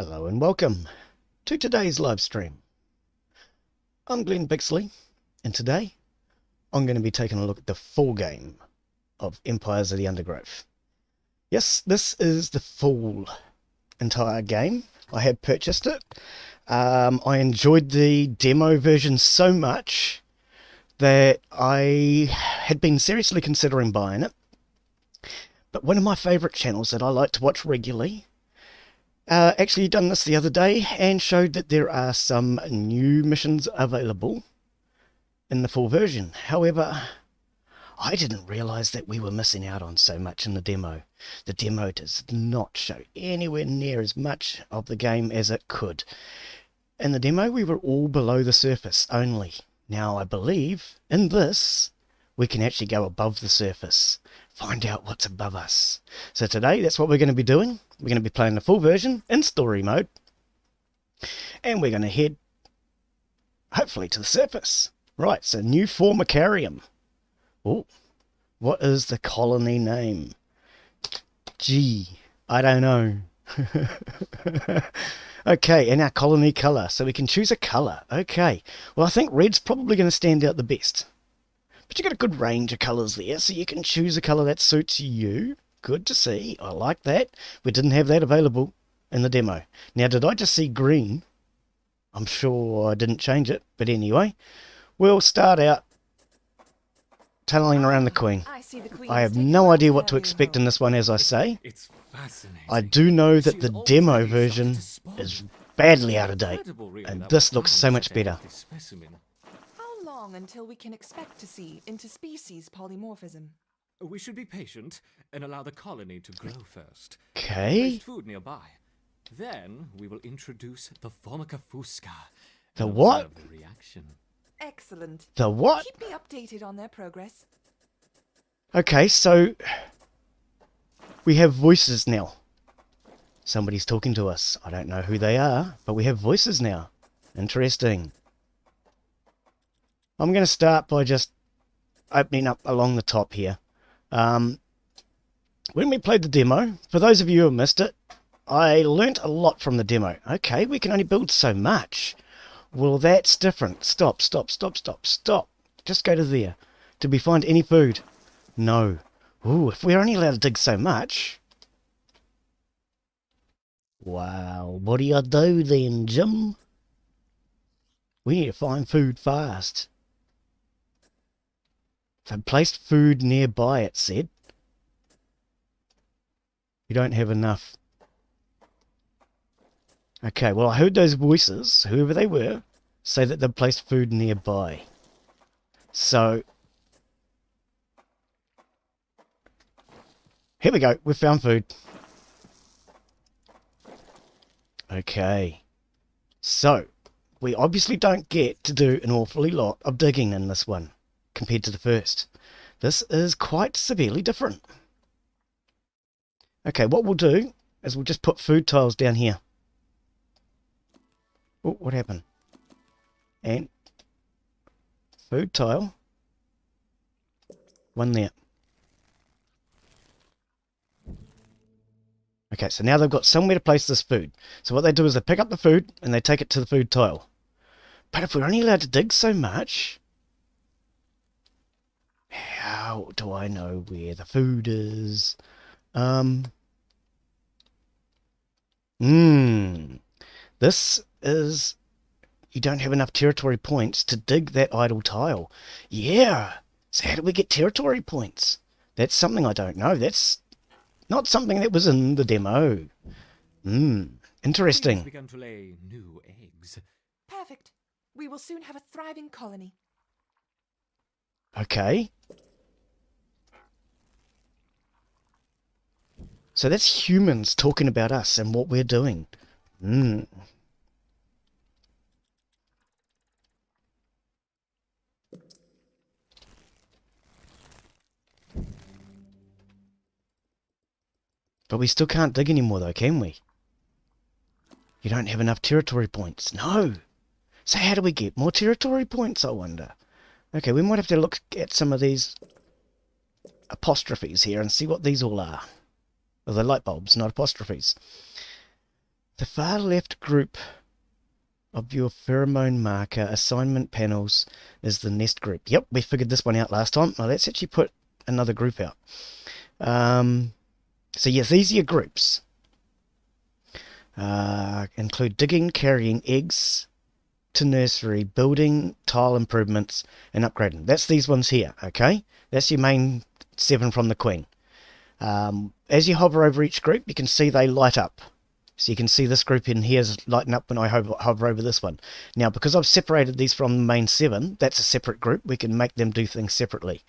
Hello and welcome to today's live stream. I'm Glenn Bixley, and today I'm going to be taking a look at the full game of Empires of the Undergrowth. Yes, this is the full entire game. I have purchased it. I enjoyed the demo version so much that I had been seriously considering buying it. But one of my favourite channels that I like to watch regularly actually done this the other day and showed that there are some new missions available in the full version. However, I didn't realise that we were missing out on so much in the demo. The demo does not show anywhere near as much of the game as it could. In the demo, we were all below the surface only. Now, I believe in this, we can actually go above the surface, find out what's above us. So today, that's what we're going to be doing. We're going to be playing the full version in story mode. And we're going to head, hopefully, to the surface. Right, so new Formicarium. Oh, what is the colony name? Gee, I don't know. Okay, and our colony colour. So we can choose a colour. Okay, well, I think red's probably going to stand out the best. But you've got a good range of colours there, so you can choose a colour that suits you. Good to see. I like that. We didn't have that available in the demo. Now, did I just see green? I'm sure I didn't change it. But anyway, we'll start out tunneling around the Queen. I have no idea what to expect in this one, as I say. It's fascinating. I do know that the demo version is badly out of date, and this looks so much better. How long until we can expect to see interspecies polymorphism? We should be patient and allow the colony to grow first. Okay. Place food nearby. Then we will introduce the Formica fusca. The and what? observe the reaction. Excellent. The what? Keep me updated on their progress. Okay, so we have voices now. Somebody's talking to us. I don't know who they are, but we have voices now. Interesting. I'm going to start by just opening up along the top here. When we played the demo, for those of you who missed it, I learnt a lot from the demo. Okay, we can only build so much. Well, that's different. Stop. Just go to there. Did we find any food? No. Ooh, if we're only allowed to dig so much. Wow, what do you do then, Jim? We need to find food fast. They placed food nearby, it said. You don't have enough. Okay, well, I heard those voices, whoever they were, say that they've placed food nearby. So, here we go. We've found food. Okay. So, we obviously don't get to do an awfully lot of digging in this one, compared to the first. This is quite severely different. Okay, what we'll do is we'll just put food tiles down here. Oh, what happened? And food tile. One there. Okay, so now they've got somewhere to place this food. So what they do is they pick up the food and they take it to the food tile. But if we're only allowed to dig so much, how do I know where the food is? This is... You don't have enough territory points to dig that idle tile. Yeah! So how do we get territory points? That's something I don't know. That's not something that was in the demo. Interesting. Queen has begun to lay new eggs. Perfect. We will soon have a thriving colony. Okay. So that's humans talking about us and what we're doing. But we still can't dig anymore though, can we? You don't have enough territory points. No! So how do we get more territory points, I wonder? Okay, we might have to look at some of these apostrophes here and see what these all are. Well, they're light bulbs, not apostrophes. The far left group of your pheromone marker assignment panels is the nest group. Yep, we figured this one out last time. Now let's actually put another group out. So yes, these are your groups. Include digging, carrying eggs to nursery, building, tile improvements, and upgrading. That's these ones here, okay? That's your main 7 from the Queen. As you hover over each group, you can see they light up. So you can see this group in here is lighting up when I hover over this one. Now, because I've separated these from the main 7, that's a separate group. We can make them do things separately.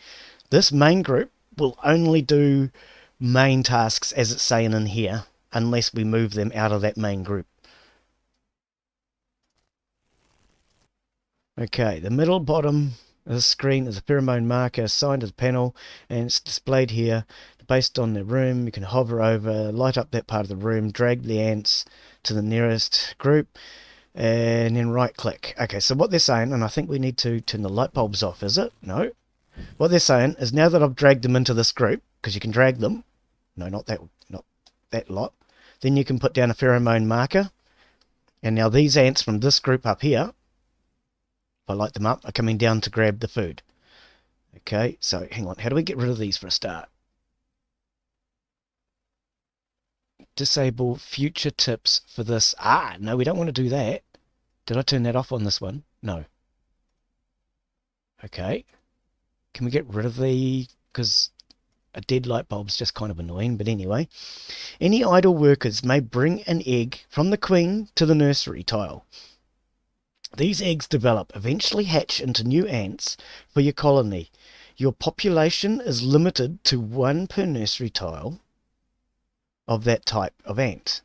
This main group will only do main tasks as it's saying in here, unless we move them out of that main group. Okay, the middle bottom of the screen is a pheromone marker assigned to the panel, and it's displayed here. Based on the room, you can hover over, light up that part of the room, drag the ants to the nearest group, and then right click. Okay, so what they're saying, and I think we need to turn the light bulbs off, is it? No. What they're saying is now that I've dragged them into this group, because you can drag them, no, not that lot, then you can put down a pheromone marker, and now these ants from this group up here, if I light them up, are coming down to grab the food. Okay, so hang on, how do we get rid of these for a start? Disable future tips for this. No, we don't want to do that. Did I turn that off on this one? No. Okay. Can we get rid of because a dead light bulb's just kind of annoying, but anyway. Any idle workers may bring an egg from the Queen to the nursery tile. These eggs develop, eventually hatch into new ants for your colony. Your population is limited to 1 per nursery tile of that type of ant.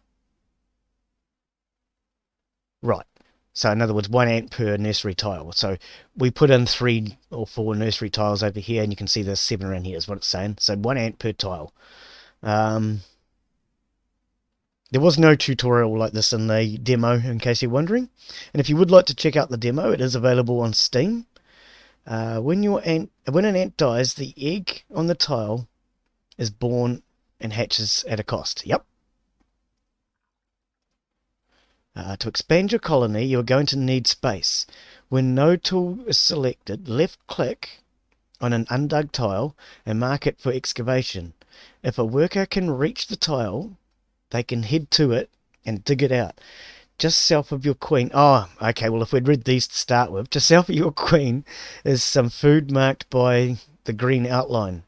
Right. So in other words, 1 ant per nursery tile. So we put in 3 or 4 nursery tiles over here, and you can see there's 7 around here is what it's saying. So 1 ant per tile. There was no tutorial like this in the demo, in case you're wondering. And if you would like to check out the demo, it is available on Steam. When an ant dies, the egg on the tile is born and hatches at a cost. Yep. To expand your colony, you're going to need space. When no tool is selected, left-click on an undug tile and mark it for excavation. If a worker can reach the tile, they can head to it and dig it out. Just south of your Queen... Oh, okay, well, if we'd read these to start with, just south of your Queen is some food marked by the green outline.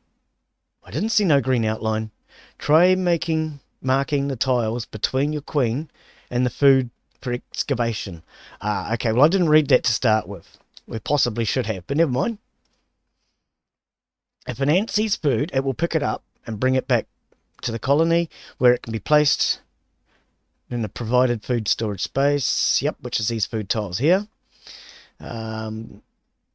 I didn't see no green outline. Try marking the tiles between your Queen and the food for excavation. Okay, well, I didn't read that to start with. We possibly should have, but never mind. If an ant sees food, it will pick it up and bring it back to the colony, where it can be placed in the provided food storage space. Yep, which is these food tiles here. And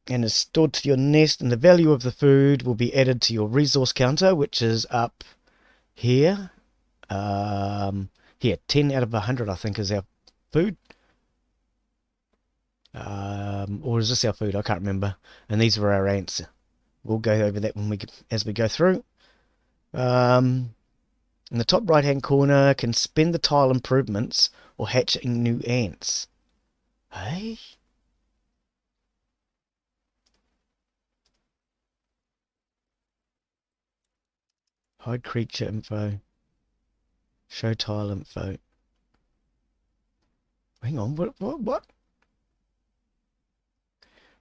is stored to your nest, and the value of the food will be added to your resource counter, which is up here. Here, 10 out of 100, I think, is our food. Or is this our food? I can't remember. And these were our ants. We'll go over that as we go through. In the top right hand corner, can spend the tile improvements or hatching new ants. Hey? Hide creature info. Show tile info. Hang on, what?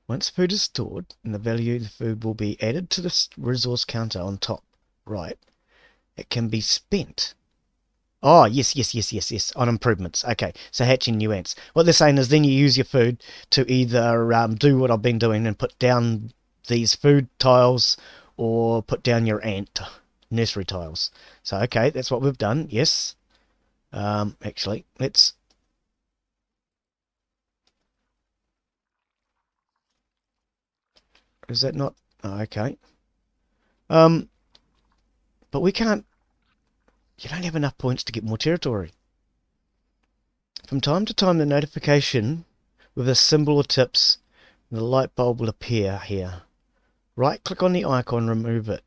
Once food is stored, and the value of the food will be added to the resource counter on top right, it can be spent. Oh, yes, on improvements. Okay, so hatching new ants. What they're saying is then you use your food to either do what I've been doing and put down these food tiles, or put down your ant nursery tiles. So, okay, that's what we've done, yes. Actually, let's... Is that not... Oh, okay. But we can't... You don't have enough points to get more territory. From time to time, the notification with a symbol or tips, the light bulb will appear here. Right-click on the icon, remove it.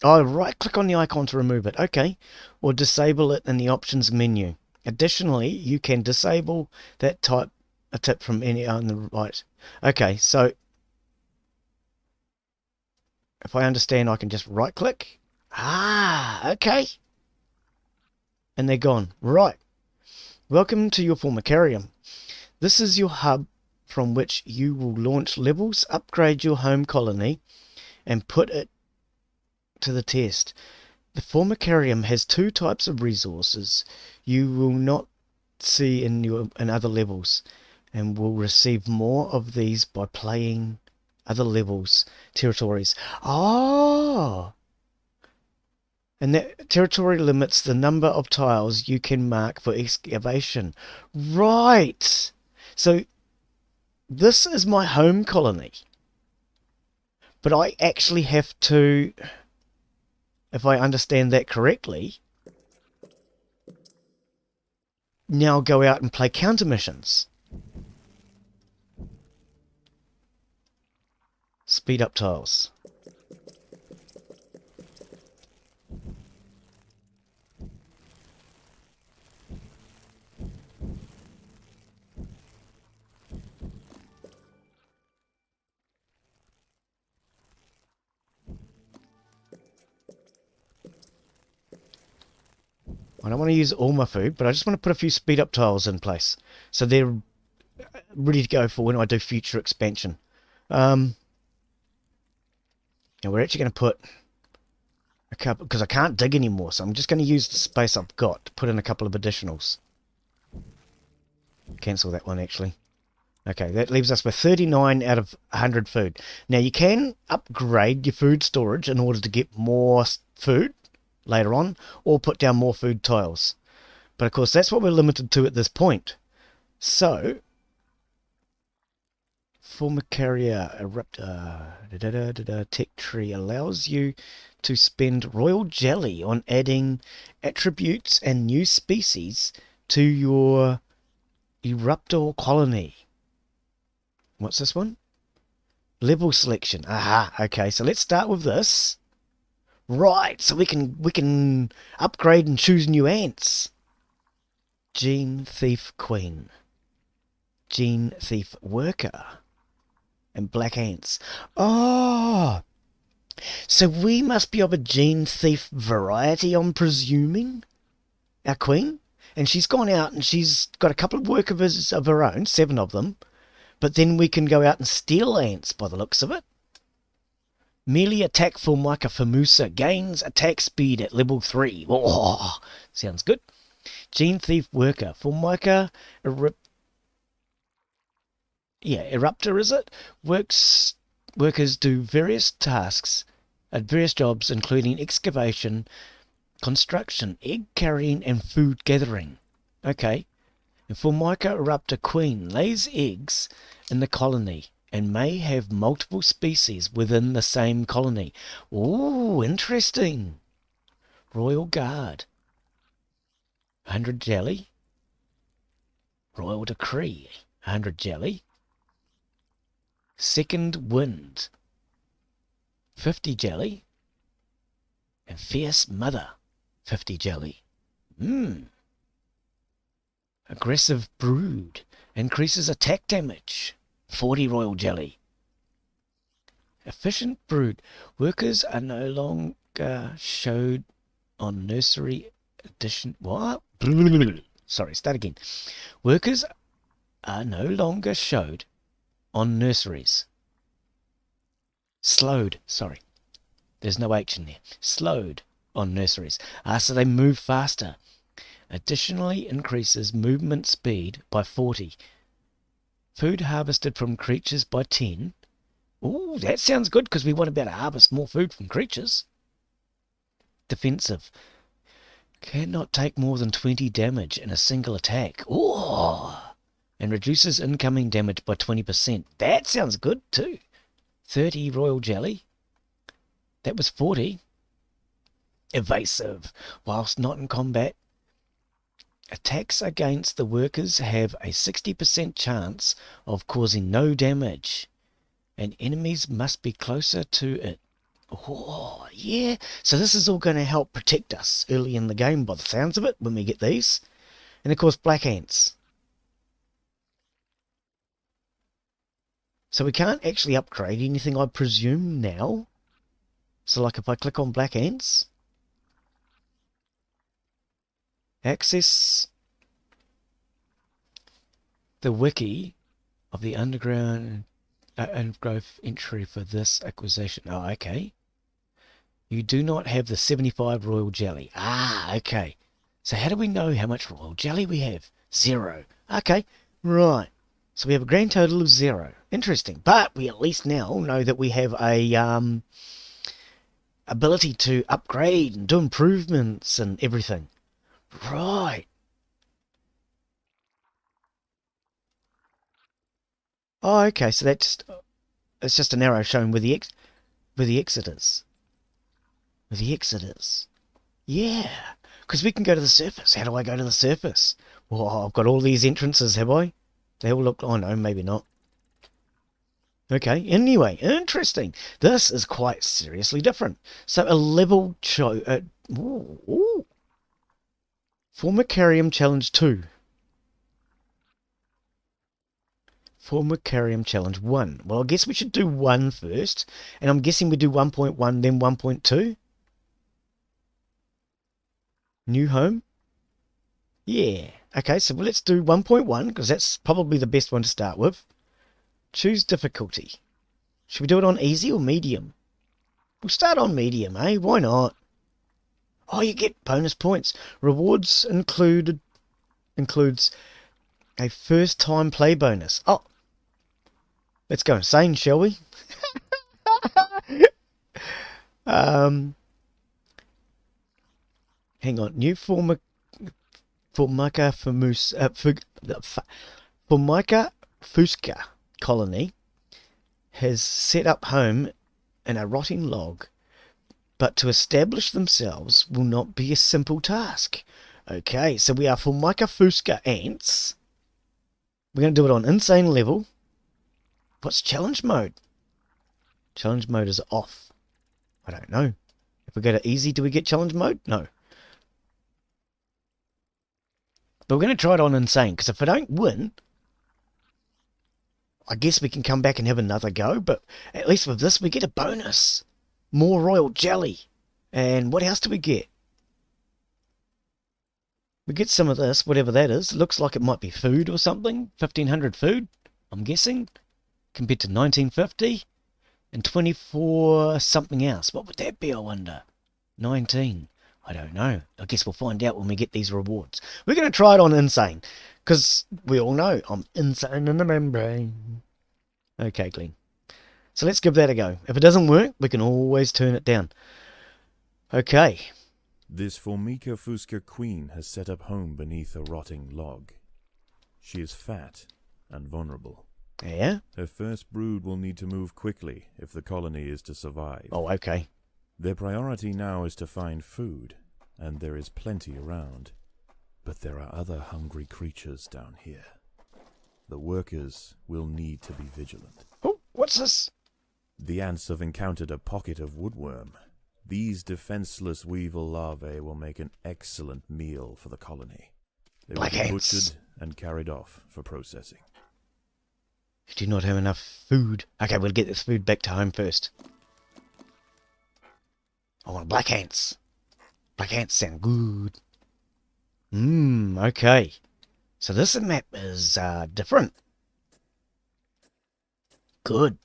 Oh, right-click on the icon to remove it. Okay. Or disable it in the options menu. Additionally, you can disable that type a tip from any on the right. Okay, so if I understand, I can just right click. Ah, okay. And they're gone. Right. Welcome to your Formicarium. This is your hub from which you will launch levels, upgrade your home colony, and put it to the test. The Formicarium has two types of resources you will not see in other levels, and will receive more of these by playing other levels, territories. Oh! And that territory limits the number of tiles you can mark for excavation. Right! So, this is my home colony. But I actually have to, if I understand that correctly, now go out and play counter missions. Speed up tiles. I don't want to use all my food, but I just want to put a few speed up tiles in place, so they're ready to go for when I do future expansion. Now we're actually going to put a couple, because I can't dig anymore, so I'm just going to use the space I've got to put in a couple of additionals. Cancel that one, actually. Okay, that leaves us with 39 out of 100 food. Now you can upgrade your food storage in order to get more food later on, or put down more food tiles. But of course, that's what we're limited to at this point. So, Formicarium Eruptor Tech Tree allows you to spend royal jelly on adding attributes and new species to your Eruptor colony. What's this one? Level selection. Aha, okay, so let's start with this. Right, so we can upgrade and choose new ants. Gene Thief Queen. Gene Thief Worker. And black ants. Oh! So we must be of a Gene Thief variety, I'm presuming? Our queen? And she's gone out and she's got a couple of workers of her own, 7 of them. But then we can go out and steal ants by the looks of it. Melee attack Formica famosa gains attack speed at level 3. Oh, sounds good. Gene Thief Worker. Formica Eruptor, is it? Workers do various tasks at various jobs, including excavation, construction, egg carrying, and food gathering. Okay. And Formica Eruptor Queen lays eggs in the colony and may have multiple species within the same colony. Ooh, interesting. Royal Guard. 100 jelly. Royal Decree. 100 jelly. Second Wind. 50 jelly. And Fierce Mother. 50 jelly. Aggressive Brood. Increases attack damage. 40 royal jelly. Efficient Brood. Workers are no longer showed on nursery edition. What? Sorry, start again. Workers are no longer showed on nurseries. Slowed, sorry. There's no H in there. Slowed on nurseries. So they move faster. Additionally increases movement speed by 40. Food harvested from creatures by 10. Ooh, that sounds good because we want to be able to harvest more food from creatures. Defensive. Cannot take more than 20 damage in a single attack. Ooh. And reduces incoming damage by 20%. That sounds good too. 30 royal jelly. That was 40. Evasive. Whilst not in combat, attacks against the workers have a 60% chance of causing no damage, and enemies must be closer to it. Oh, yeah. So this is all going to help protect us early in the game by the sounds of it when we get these. And of course, black ants. So we can't actually upgrade anything, I presume, now. So like if I click on black ants, access the wiki of the Undergrowth entry for this acquisition. Oh, okay. You do not have the 75 royal jelly. Ah, okay. So how do we know how much royal jelly we have? 0. Okay, right. So we have a grand total of 0. Interesting. But we at least now know that we have a ability to upgrade and do improvements and everything. Right. Oh, okay. So that's it's just an arrow showing where the exit is. Where the exit is. Yeah. Because we can go to the surface. How do I go to the surface? Well, I've got all these entrances, have I? They all look... Oh, no, maybe not. Okay, anyway, interesting. This is quite seriously different. So a level... Formicarium Challenge 2. Formicarium Challenge 1. Well, I guess we should do 1 first. And I'm guessing we do 1.1, then 1.2. New home? Yeah. Okay, so let's do 1.1, because that's probably the best one to start with. Choose difficulty. Should we do it on easy or medium? We'll start on medium, eh? Why not? Oh, you get bonus points. Rewards includes a first-time play bonus. Oh, let's go insane, shall we? Hang on. New Formica Fusca colony has set up home in a rotting log, but to establish themselves will not be a simple task. Okay, so we are Formica Fusca ants. We're going to do it on insane level. What's challenge mode? Challenge mode is off. I don't know. If we go to easy, do we get challenge mode? No. But we're going to try it on insane, because if I don't win, I guess we can come back and have another go. But at least with this, we get a bonus. More royal jelly. And what else do we get? We get some of this, whatever that is. Looks like it might be food or something. 1500 food, I'm guessing. Compared to 1950. And 24 something else. What would that be, I wonder? 19. I don't know. I guess we'll find out when we get these rewards. We're going to try it on insane. Because we all know I'm insane in the membrane. Okay, Glenn. So let's give that a go. If it doesn't work, we can always turn it down. Okay. This Formica Fusca queen has set up home beneath a rotting log. She is fat and vulnerable. Yeah? Her first brood will need to move quickly if the colony is to survive. Oh, okay. Their priority now is to find food, and there is plenty around. But there are other hungry creatures down here. The workers will need to be vigilant. Oh, what's this? The ants have encountered a pocket of woodworm. These defenseless weevil larvae will make an excellent meal for the colony. They will be butchered and carried off for processing. We do not have enough food. Okay, we'll get this food back to home first. I want black ants. Black ants sound good. Okay. So this map is different. Good.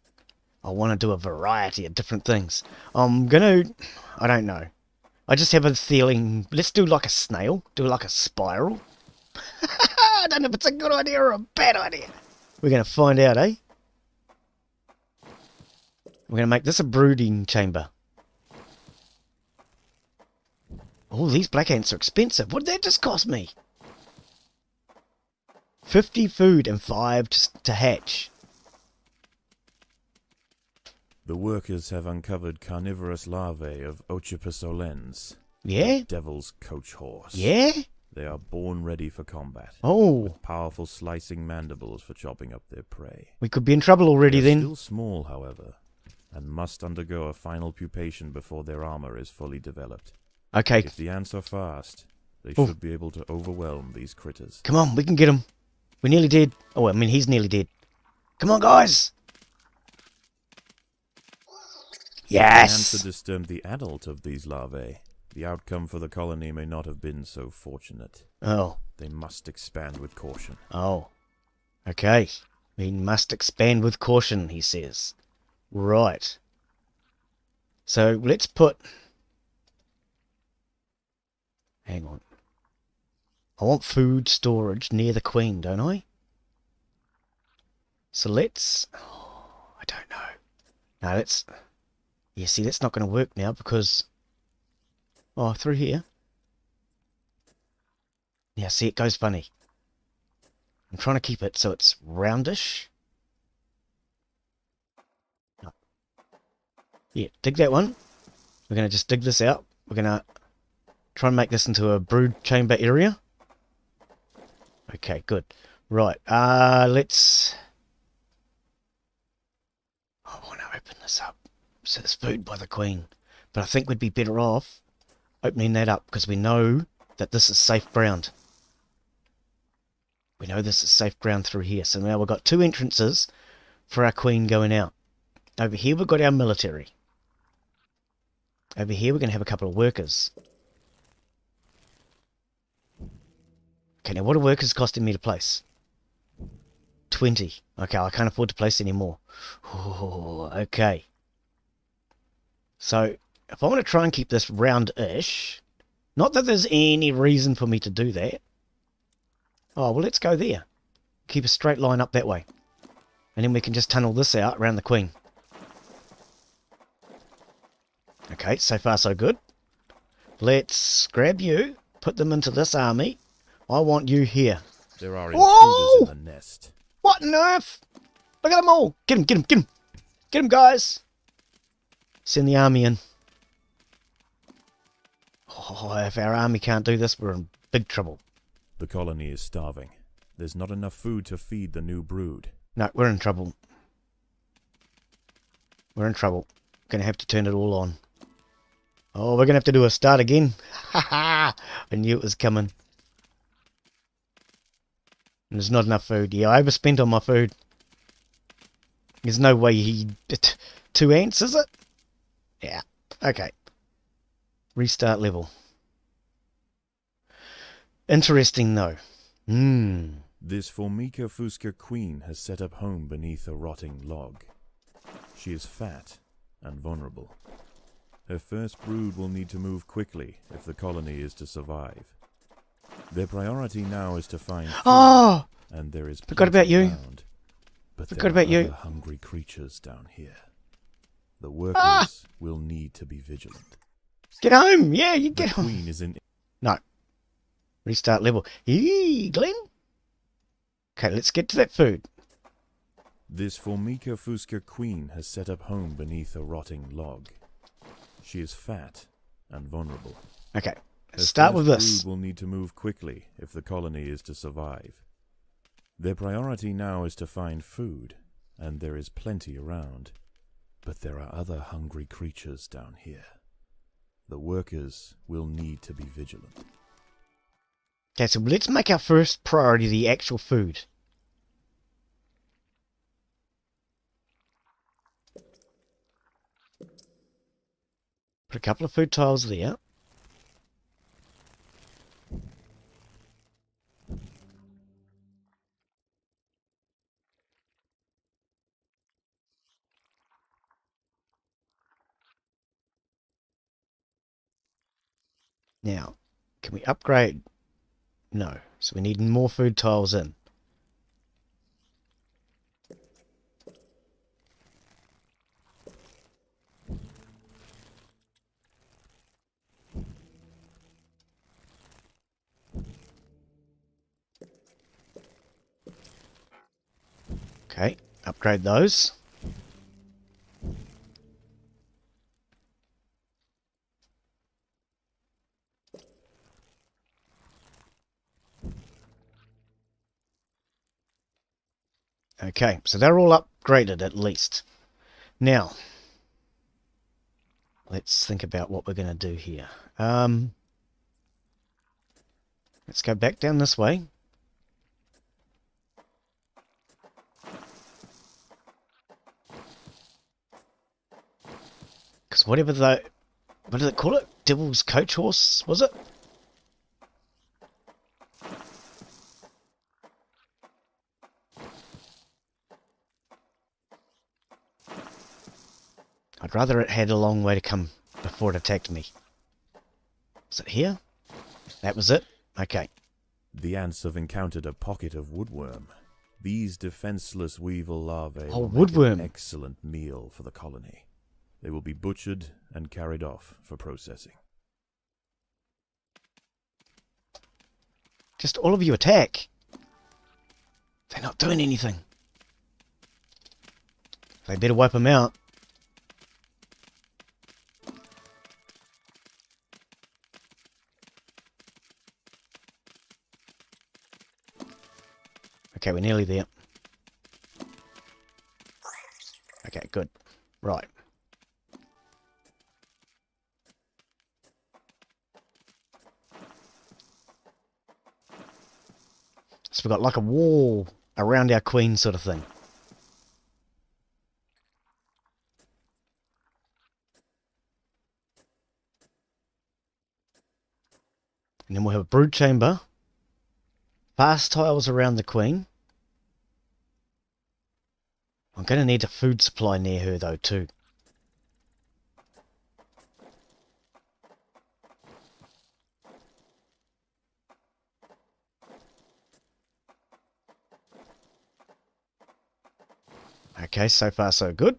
I want to do a variety of different things. I'm gonna... I don't know. I just have a feeling... Let's do like a snail. Do like a spiral. I don't know if it's a good idea or a bad idea. We're going to find out, eh? We're going to make this a brooding chamber. Oh, these black ants are expensive. What did that just cost me? 50 food and 5 to hatch. The workers have uncovered carnivorous larvae of Ochiposolens. Yeah? The devil's coach horse. Yeah? They are born ready for combat. Oh. With powerful slicing mandibles for chopping up their prey. We could be in trouble already They're then. Still small, however, and must undergo a final pupation before their armor is fully developed. Okay. If the ants are fast, They Oh. should be able to overwhelm these critters. Come on, we can get him. We're nearly dead. Oh, I mean, he's nearly dead. Come on, guys. If Yes. the ants had disturbed the adult of these larvae, the outcome for the colony may not have been so fortunate. Oh. They must expand with caution. Oh. Okay. We must expand with caution, he says. Right. So let's put... Hang on. I want food storage near the queen, don't I? So let's... Oh, I don't know. No, let's... Yeah, see, that's not going to work now because... Oh, through here. Yeah, see, it goes funny. I'm trying to keep it so it's roundish. No. Yeah, dig that one. We're going to just dig this out. We're going to try and make this into a brood chamber area. Okay, good. Right, let's... I want to open this up. So there's food by the queen. But I think we'd be better off opening that up because we know that this is safe ground. We know this is safe ground through here. So now we've got two entrances for our queen going out. Over here we've got our military. Over here we're going to have a couple of workers. Okay, now what are workers costing me to place? 20. Okay, I can't afford to place any more. Oh, okay. So, if I want to try and keep this round-ish, not that there's any reason for me to do that. Oh, well, let's go there. Keep a straight line up that way. And then we can just tunnel this out around the queen. Okay, so far so good. Let's grab you, put them into this army. I want you here. There are Whoa! intruders in the nest. What on earth? Look at them all. Get them, get them, get them. Get them, guys. Send the army in. Oh, if our army can't do this, we're in big trouble. The colony is starving. There's not enough food to feed the new brood. No, we're in trouble. We're in trouble. Gonna have to turn it all on. Oh, we're gonna have to do a start again. Ha ha! I knew it was coming. And there's not enough food. Yeah, I overspent on my food. There's no way he... 2 ants, is it? Yeah. Okay. Restart level. Interesting, though. This Formica fusca queen has set up home beneath a rotting log. She is fat and vulnerable. Her first brood will need to move quickly if the colony is to survive. Their priority now is to find food, Oh! and there is Forgot about plenty you. around, but Forgot there about are you. other hungry creatures down here. The workers will need to be vigilant. Get home! Yeah, you The get home. queen is in... No. Restart level. Eee, Glenn? Okay, let's get to that food. This Formica fusca queen has set up home beneath a rotting log. She is fat and vulnerable. Okay, Her start with first this. brood will need to move quickly if the colony is to survive. Their priority now is to find food, and there is plenty around. But there are other hungry creatures down here. The workers will need to be vigilant. Okay, so let's make our first priority the actual food. Put a couple of food tiles there. Now, can we upgrade? No. So we need more food tiles in. Okay, upgrade those. Okay, so they're all upgraded at least. Now, let's think about what we're going to do here. Let's go back down this way. Because whatever the... What did they call it? Devil's coach horse, was it? I'd rather it had a long way to come before it attacked me. Was it here? That was it? Okay. The ants have encountered a pocket of woodworm. These defenseless weevil larvae Oh, will make woodworm. an excellent meal for the colony. They will be butchered and carried off for processing. Just all of you attack. They're not doing anything. They better wipe them out. Okay, we're nearly there. Okay, good. Right. So we've got like a wall around our queen sort of thing. And then we'll have a brood chamber. Fast tiles around the queen. I'm going to need a food supply near her though too. Okay, so far so good.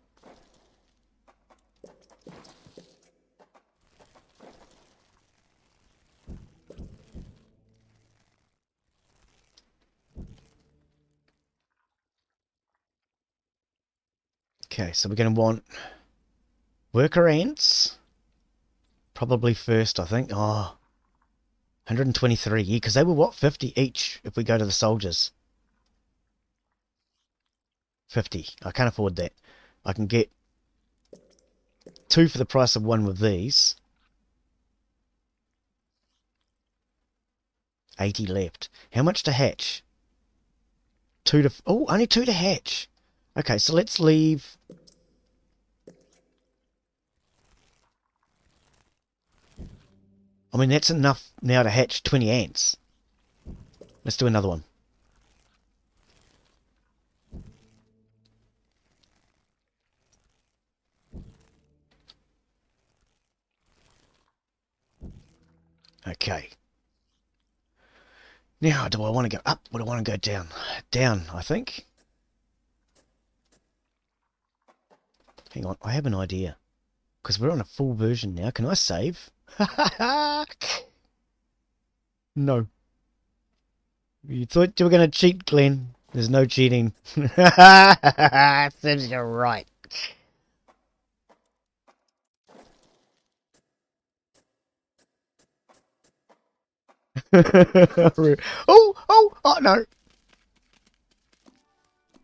Okay, so we're going to want worker ants. Probably first, I think. Oh, 123. Yeah, because they were, what, 50 each if we go to the soldiers. 50. I can't afford that. I can get 2 for the price of 1 with these. 80 left. How much to hatch? 2 to... Oh, only 2 to hatch. Okay, so let's leave... I mean, that's enough now to hatch 20 ants. Let's do another one. Okay. Now, do I want to go up or do I want to go down? Down, I think. Hang on, I have an idea. Because we're on a full version now. Can I save? No. You thought you were going to cheat, Glenn. There's no cheating. Seems you're right. Oh, no.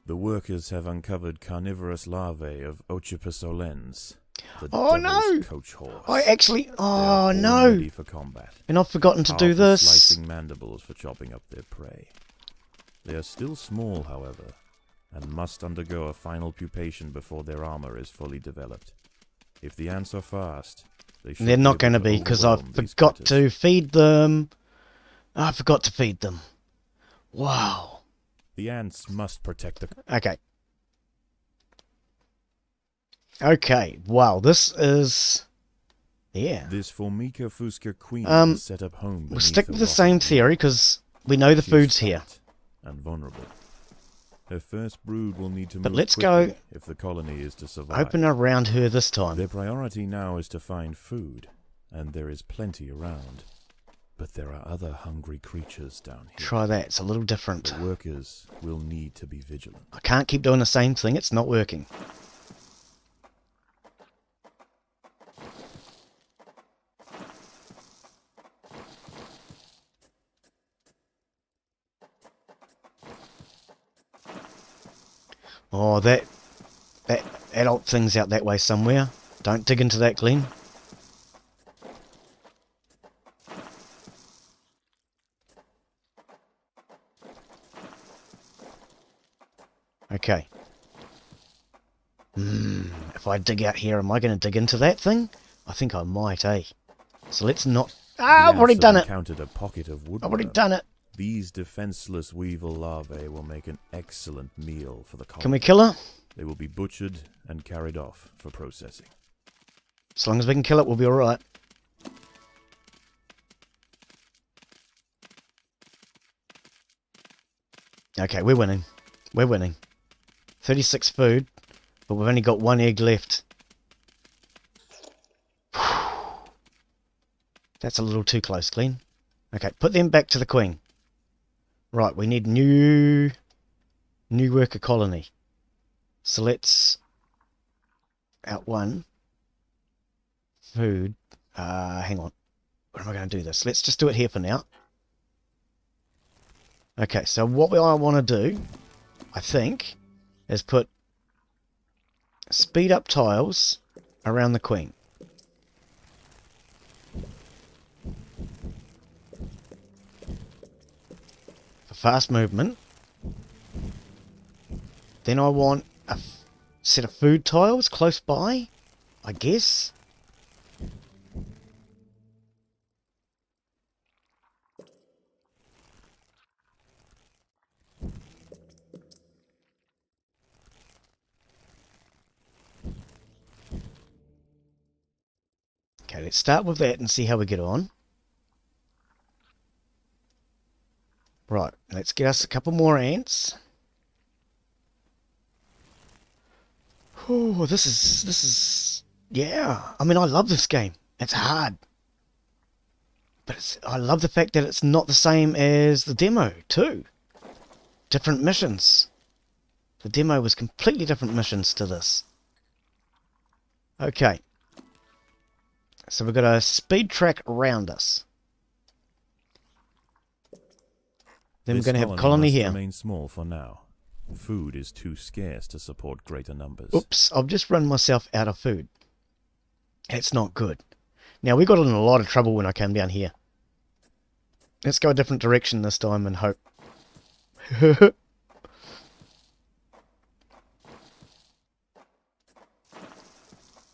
The workers have uncovered carnivorous larvae of Ocypus olens, the Oh, devil's no. coach horse. I actually... They Oh, are all no. ready for combat. And I've forgotten to do Powerful this. slicing mandibles for chopping up their prey. They are still small, however, and must undergo a final pupation before their armor is fully developed. If the ants are fast, they should They're not going to be, because I overwhelm these forgot critters. to feed them. I forgot to feed them. Wow. The ants must protect the... Okay. Okay, wow, this is... Yeah. This Formica fusca queen Um, is set up home We'll beneath stick the with the rocky same wall. theory, because we know the She is food's here. fat and vulnerable. Her first brood will need to But move let's quickly go if the colony is to survive. Open around her this time. Their priority now is to find food, and there is plenty around. But there are other hungry creatures down here. Try that, it's a little different. The workers will need to be vigilant. I can't keep doing the same thing, it's not working. Oh, that adult thing's out that way somewhere. Don't dig into that, Glenn. Okay. If I dig out here, am I going to dig into that thing? I think I might, eh? So let's not... Ah, I've already done it! Encountered a pocket of woodworm. I've already done it! These defenseless weevil larvae will make an excellent meal for the colony. Can we kill her? They will be butchered and carried off for processing. As long as we can kill it, we'll be alright. Okay, we're winning. We're winning. 36 food, but we've only got 1 egg left. That's a little too close, Glenn. Okay, put them back to the queen. Right, we need new worker colony. So let's out 1 food. Hang on. Where am I going to do this? Let's just do it here for now. Okay, so what I want to do, I think, is put speed up tiles around the queen. For fast movement. Then I want a set of food tiles close by, I guess. Okay, let's start with that and see how we get on. Right, let's get us a couple more ants. Oh, this is, yeah. I mean, I love this game. It's hard. But I love the fact that it's not the same as the demo, too. Different missions. The demo was completely different missions to this. Okay. So we've got a speed track around us. Then we're going to have a colony here. Remain small for now. Food is too scarce to support greater numbers. Oops, I've just run myself out of food. That's not good. Now, we got in a lot of trouble when I came down here. Let's go a different direction this time and hope.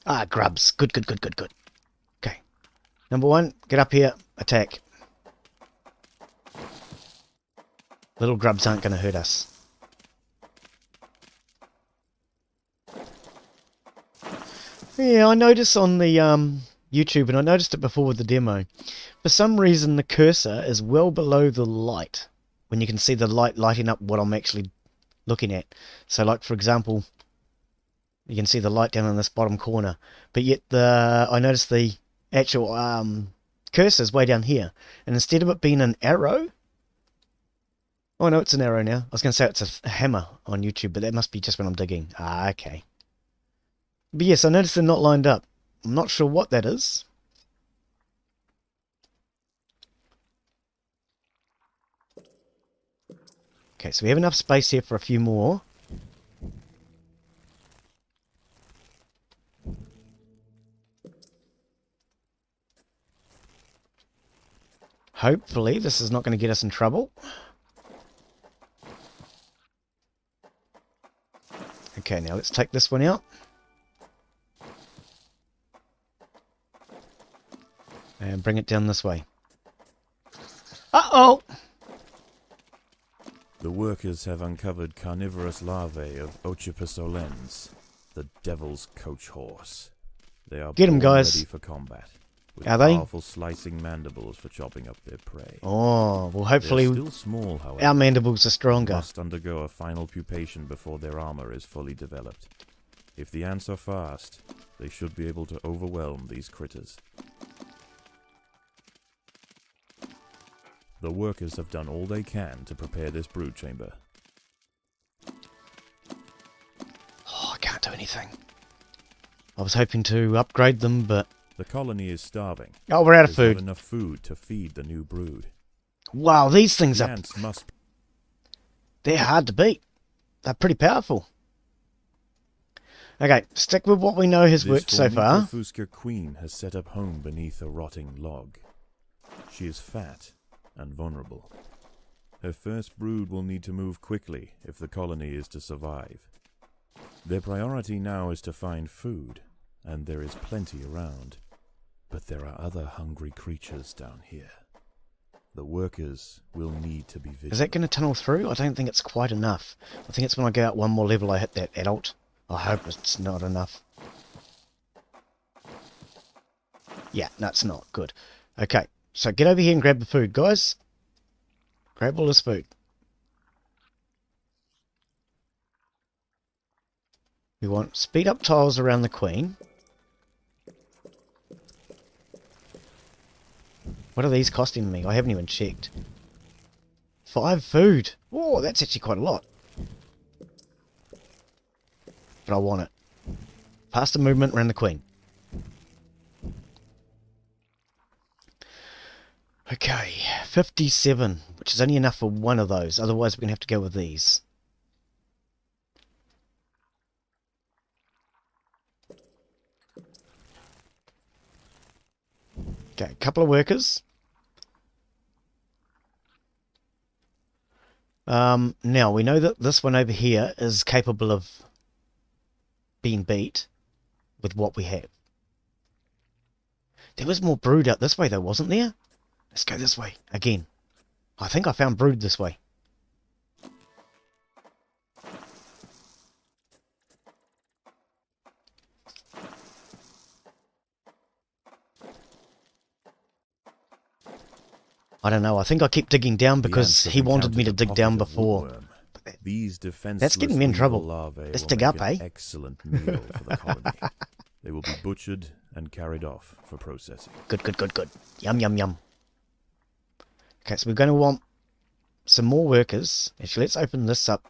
Ah, grubs. Good, good, good, good, good. Okay. Number 1, get up here, attack. Little grubs aren't going to hurt us. Yeah, I noticed on the YouTube, and I noticed it before with the demo, for some reason the cursor is well below the light, when you can see the light lighting up what I'm actually looking at. So like, for example, you can see the light down in this bottom corner, but yet I noticed the actual cursor is way down here, and instead of it being an arrow, oh no, it's an arrow now. I was going to say it's a hammer on YouTube, but that must be just when I'm digging. Ah, okay. But yes, I noticed they're not lined up. I'm not sure what that is. Okay, so we have enough space here for a few more. Hopefully this is not going to get us in trouble. Okay, now let's take this one out. And bring it down this way. Uh-oh! The workers have uncovered carnivorous larvae of Ochiposolens, the devil's coach horse. They are Get 'em, guys. ready for combat, with Are they? powerful slicing mandibles for chopping up their prey. Oh, well hopefully They're still small, however. our mandibles are stronger. Must undergo a final pupation before their armor is fully developed. If the ants are fast, they should be able to overwhelm these critters. The workers have done all they can to prepare this brood chamber. Oh, I can't do anything. I was hoping to upgrade them, but... The colony is starving. Oh, we're out of There's food. not enough food to feed the new brood. Wow, these things The are... ants must... They're hard to beat. They're pretty powerful. Okay, stick with what we know has worked so far. This Formicarium queen has set up home beneath a rotting log. She is fat and vulnerable. Their first brood will need to move quickly if the colony is to survive. Their priority now is to find food, and there is plenty around. But there are other hungry creatures down here. The workers will need to be vigilant. Is that going to tunnel through? I don't think it's quite enough. I think it's when I go out one more level I hit that adult. I hope it's not enough. Yeah, no, it's not. Good. Okay, so get over here and grab the food, guys. Grab all this food. We want speed up tiles around the queen. What are these costing me? I haven't even checked. 5 food. Oh, that's actually quite a lot. But I want it. Faster movement around the queen. Okay, 57, which is only enough for one of those. Otherwise, we're going to have to go with these. Okay, a couple of workers. Now, we know that this one over here is capable of being beat with what we have. There was more brood out this way, though, wasn't there? Let's go this way again. I think I found brood this way. I don't know. I think I keep digging down because he wanted me to dig down before. These defenseless That's getting me in trouble. larvae Let's will dig make up, an eh? excellent meal for the colony. They will be butchered and carried off for processing. Good, good, good, good. Yum, yum, yum. Okay, so we're going to want some more workers. Actually, let's open this up.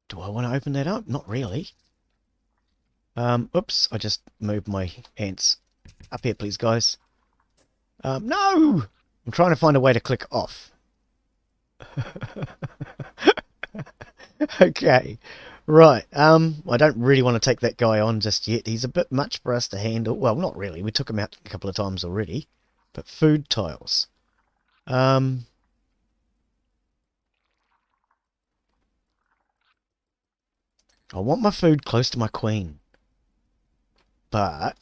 Do I want to open that up? Not really. Oops, I just moved my ants. Up here, please, guys. No! I'm trying to find a way to click off. Okay. Right. I don't really want to take that guy on just yet. He's a bit much for us to handle. Well, not really. We took him out a couple of times already. But food tiles. I want my food close to my queen. But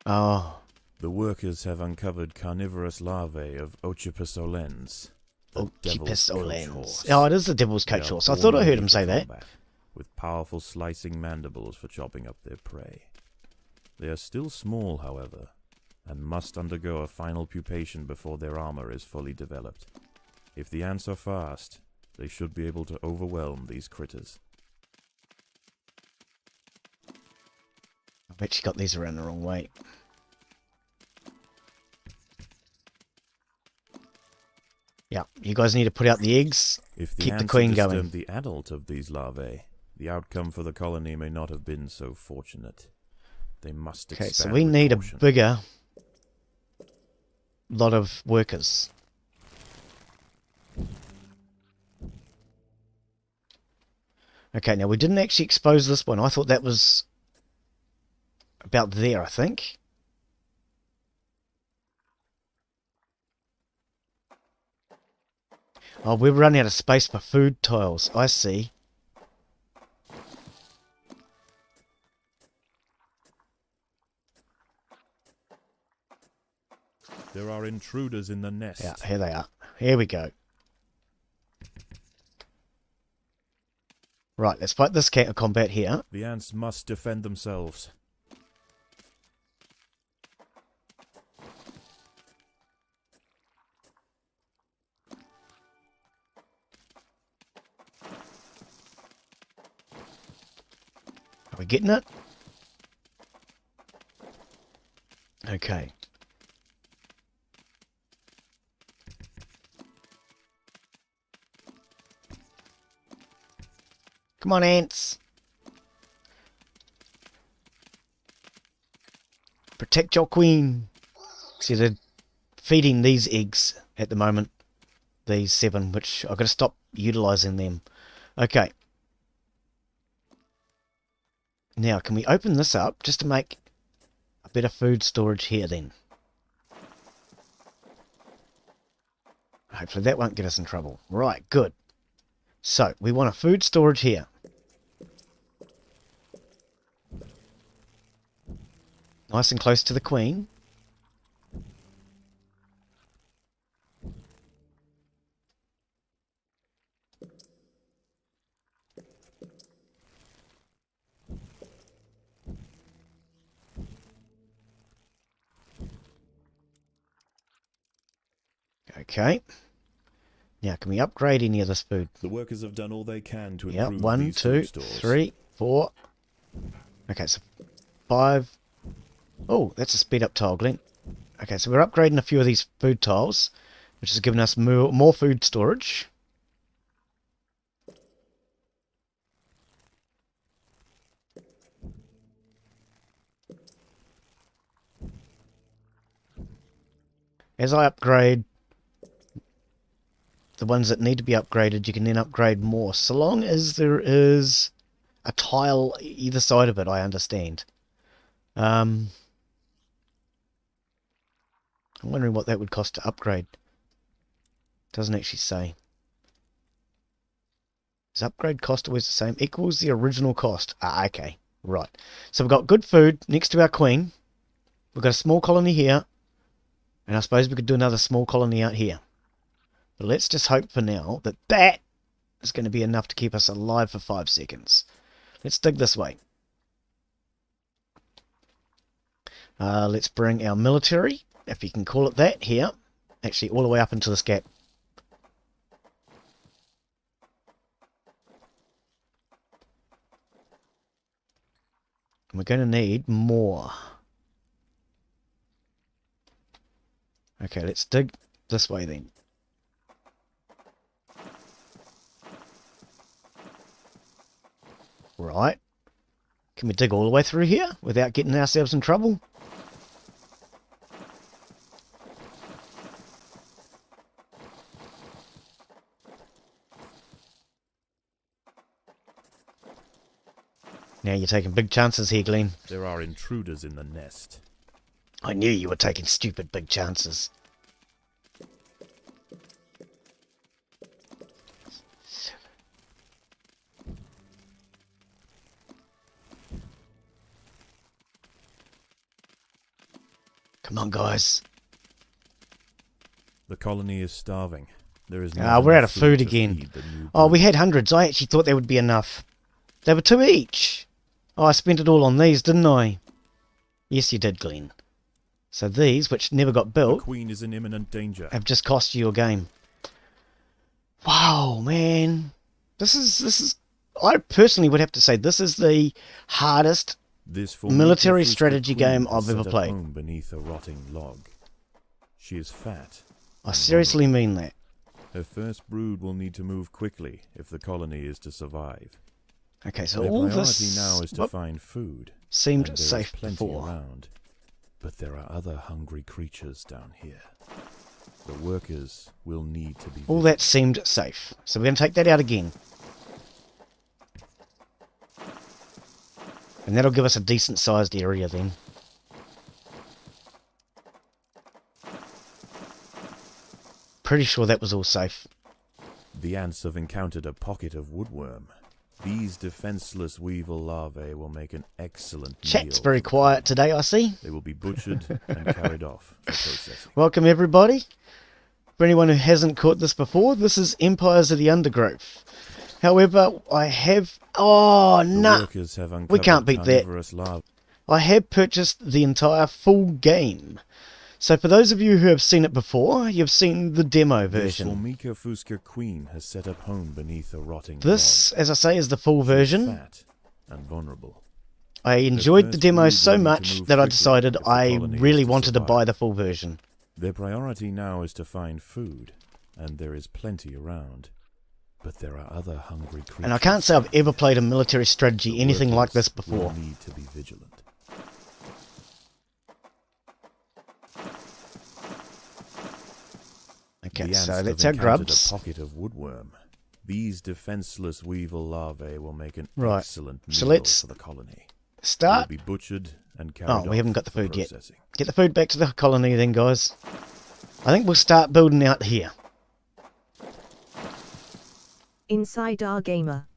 oh, The workers have uncovered carnivorous larvae of Ochipus olens. the devil's coach Olens. horse. Oh, it is the devil's They coach are horse. I born thought I heard ready him for say that. combat, with powerful slicing mandibles for chopping up their prey. They are still small, however, and must undergo a final pupation before their armor is fully developed. If the ants are fast, they should be able to overwhelm these critters. I bet you got these around the wrong way. Yeah, you guys need to put out the eggs. If the Keep the ants queen had going. disturbed the adult of these larvae, the outcome for the colony may not have been so fortunate. They must Okay, expand so we with need caution. a bigger lot of workers. Okay, now we didn't actually expose this one. I thought that was about there, I think. Oh, we're running out of space for food tiles. I see. There are intruders in the nest. Yeah, here they are. Here we go. Right, let's fight this cat of combat here. The ants must defend themselves. Are we getting it? Okay. Come on, ants. Protect your queen. See, they're feeding these eggs at the moment. These 7, which I've got to stop utilising them. Okay. Now, can we open this up just to make a bit of food storage here then? Hopefully that won't get us in trouble. Right, good. So, we want a food storage here. Nice and close to the queen. Okay. Now, can we upgrade any of this food? The workers have done all they can to Yeah, improve 1, these 2, food stores. 3, 4. Okay, so 5. Oh, that's a speed up tile, Glenn. Okay, so we're upgrading a few of these food tiles, which has given us more food storage. As I upgrade the ones that need to be upgraded, you can then upgrade more, so long as there is a tile either side of it, I understand. I'm wondering what that would cost to upgrade. Doesn't actually say. Is upgrade cost always the same? Equals the original cost. Ah, okay. Right. So we've got good food next to our queen. We've got a small colony here. And I suppose we could do another small colony out here. But let's just hope for now that that is going to be enough to keep us alive for 5 seconds. Let's dig this way. Let's bring our military, if you can call it that, here. Actually, all the way up into this gap. And we're going to need more. Okay, let's dig this way then. Right. Can we dig all the way through here without getting ourselves in trouble? Now you're taking big chances here, Glenn. There are intruders in the nest. I knew you were taking stupid big chances. Come on, guys. The colony is starving. There is We're out of food again. Oh, we had hundreds. I actually thought there would be enough. They were 2 each. Oh, I spent it all on these, didn't I? Yes, you did, Glenn. So these, which never got built, the queen is in imminent danger. Have just cost you a game. Wow, man. This is. I personally would have to say this is the hardest military strategy game I've ever played. Home beneath a rotting log. She is fat. I seriously mean that. Her first brood will need to move quickly if the colony is to survive. Okay, so Their all priority this now is to find food. seemed and there is safe plenty before. around, but there are other hungry creatures down here. The workers will need to be. All that seemed safe. So we're going to take that out again. And that'll give us a decent sized area then. Pretty sure that was all safe. The ants have encountered a pocket of woodworm. These defenseless weevil larvae will make an excellent Chat's meal very for the quiet colony. today, I see. They will be butchered and carried off for processing. Welcome everybody. For anyone who hasn't caught this before, this is Empires of the Undergrowth. However, I have... Oh, no! Nah. We can't beat that. I have purchased the entire full game. So for those of you who have seen it before, you've seen the demo version. Formicarium queen has set up home beneath a rotting This, log. as I say, is the full version. Fat and vulnerable. I enjoyed the demo so much that I quickly decided if the I colony really is to wanted to buy survive. the full version. Their priority now is to find food, and there is plenty around. But there are other hungry creatures. And I can't say I've ever played a military strategy The anything like this workers will before. need to be vigilant. Okay, The so ants that's have our encountered grubs. a pocket of woodworm. These defenseless weevil larvae will make an Right. excellent So meal let's for the colony. They will start. be butchered and carried Oh, we haven't off got the for food yet. processing. Get the food back to the colony then, guys. I think we'll start building out here. Inside our gamer.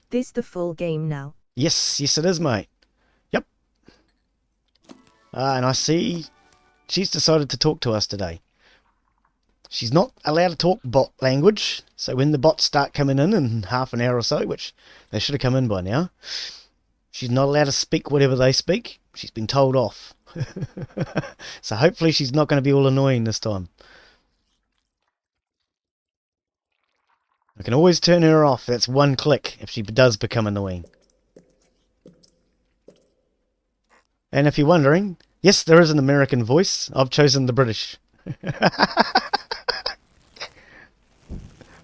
This the full game now. Yes, yes it is, mate. Yep. And I see she's decided to talk to us today. She's not allowed to talk bot language, so when the bots start coming in half an hour or so, which they should have come in by now, she's not allowed to speak whatever they speak. She's been told off. So hopefully she's not going to be all annoying this time. I can always turn her off. That's one click if she does become annoying. And if you're wondering, yes, there is an American voice. I've chosen the British.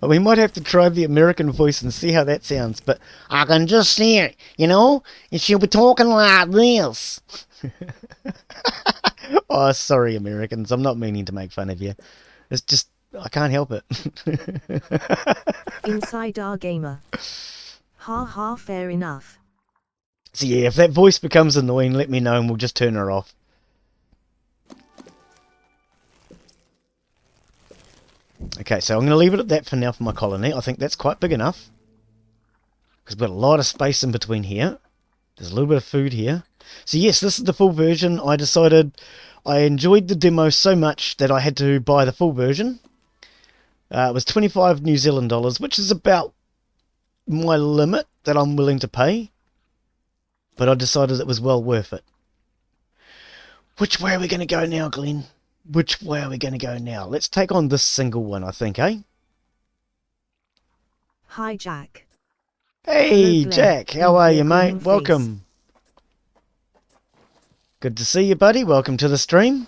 We might have to try the American voice and see how that sounds, but I can just see it, you know? And she'll be talking like this. Oh, sorry, Americans. I'm not meaning to make fun of you. It's just, I can't help it. Inside our gamer. Ha ha, fair enough. So yeah, if that voice becomes annoying, let me know and we'll just turn her off. Okay, so I'm going to leave it at that for now for my colony. I think that's quite big enough. Because we've got a lot of space in between here. There's a little bit of food here. So yes, this is the full version. I decided I enjoyed the demo so much that I had to buy the full version. It was 25 New Zealand dollars, which is about my limit that I'm willing to pay. But I decided it was well worth it. Which way are we going to go now, Glenn? Which way are we going to go now? Let's take on this single one, I think, eh? Hi, Jack. Hey, Hello, Glenn. Jack. How are you, mate? Face. Welcome. Good to see you, buddy. Welcome to the stream.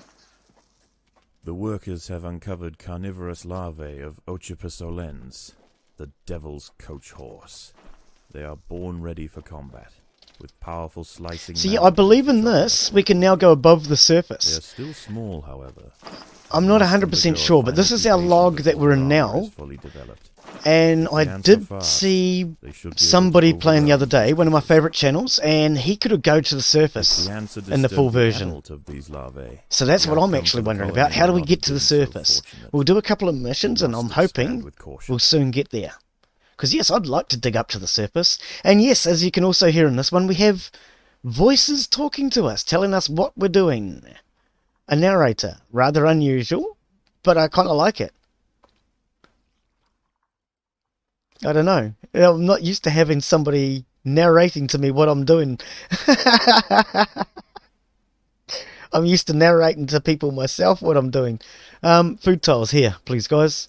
The workers have uncovered carnivorous larvae of Ochipus olens, the devil's coach horse. They are born ready for combat, with powerful slicing. See, I believe in this. We can now go above the They are surface. still small, however. I'm not 100% sure, but this is our log that we're in now. And I did see somebody playing the other day, one of my favourite channels, and he could go to the surface in the full version. So that's what I'm actually wondering about. How do we get to the surface? We'll do a couple of missions, and I'm hoping we'll soon get there. Because yes, I'd like to dig up to the surface. And yes, as you can also hear in this one, we have voices talking to us, telling us what we're doing. A narrator. Rather unusual, but I kind of like it. I don't know. I'm not used to having somebody narrating to me what I'm doing. I'm used to narrating to people myself what I'm doing. Food tiles here, please, guys.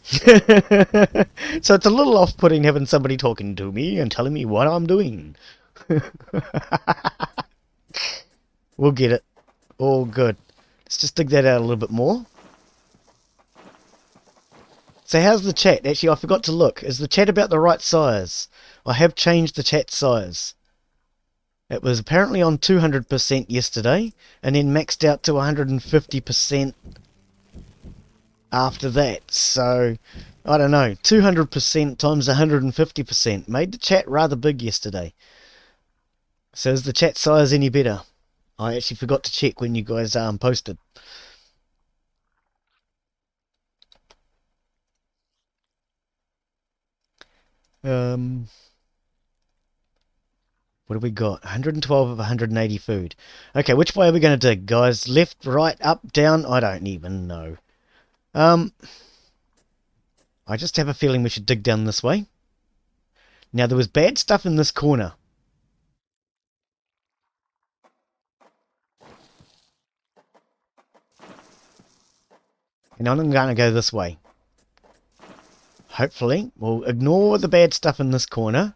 So it's a little off-putting having somebody talking to me and telling me what I'm doing. We'll get it. All good. Let's just dig that out a little bit more. So how's the chat? Actually, I forgot to look. Is the chat about the right size? I have changed the chat size. It was apparently on 200% yesterday, and then maxed out to 150% after that. So, I don't know. 200% times 150% made the chat rather big yesterday. So is the chat size any better? I actually forgot to check when you guys posted. What have we got? 112 of 180 food. Okay, which way are we going to dig, guys? Left, right, up, down? I don't even know. I just have a feeling we should dig down this way. Now, there was bad stuff in this corner. And I'm going to go this way. Hopefully, we'll ignore the bad stuff in this corner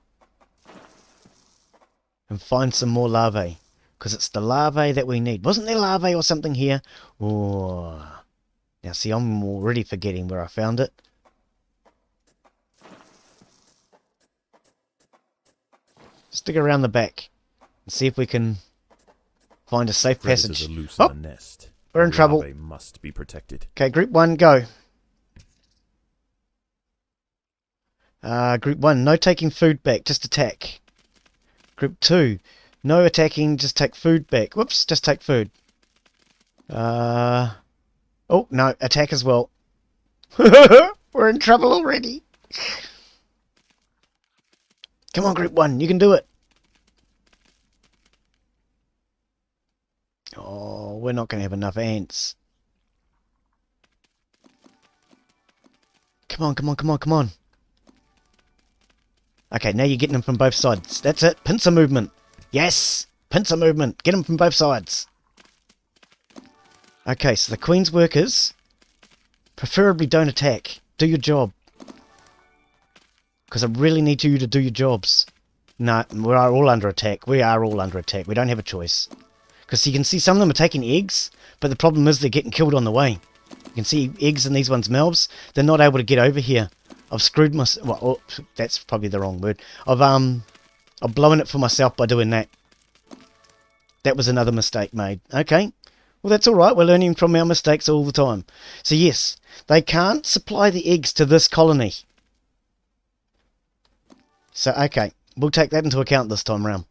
and find some more larvae. Because it's the larvae that we need. Wasn't there larvae or something here? Oh. Now, see, I'm already forgetting where I found it. Just dig around the back and see if we can find a safe passage. Oh! We're in trouble. They must be protected. Okay, group 1, go. Group 1, no taking food back, just attack. Group 2, no attacking, just take food back. Whoops, just take food. Oh, no, attack as well. We're in trouble already. Come on, group 1, you can do it. Oh, we're not going to have enough ants. Come on, come on, come on, come on. Okay, now you're getting them from both sides. That's it. Pincer movement. Yes! Pincer movement. Get them from both sides. Okay, so the Queen's workers preferably don't attack. Do your job. Because I really need you to do your jobs. No, we are all under attack. We are all under attack. We don't have a choice. Because you can see some of them are taking eggs, but the problem is they're getting killed on the way. You can see eggs in these ones' mouths. They're not able to get over here. I've screwed myself. Well, oh, that's probably the wrong word. I've blown it for myself by doing that. That was another mistake made. Okay. Well, that's alright. We're learning from our mistakes all the time. So yes, they can't supply the eggs to this colony. So, okay. We'll take that into account this time round.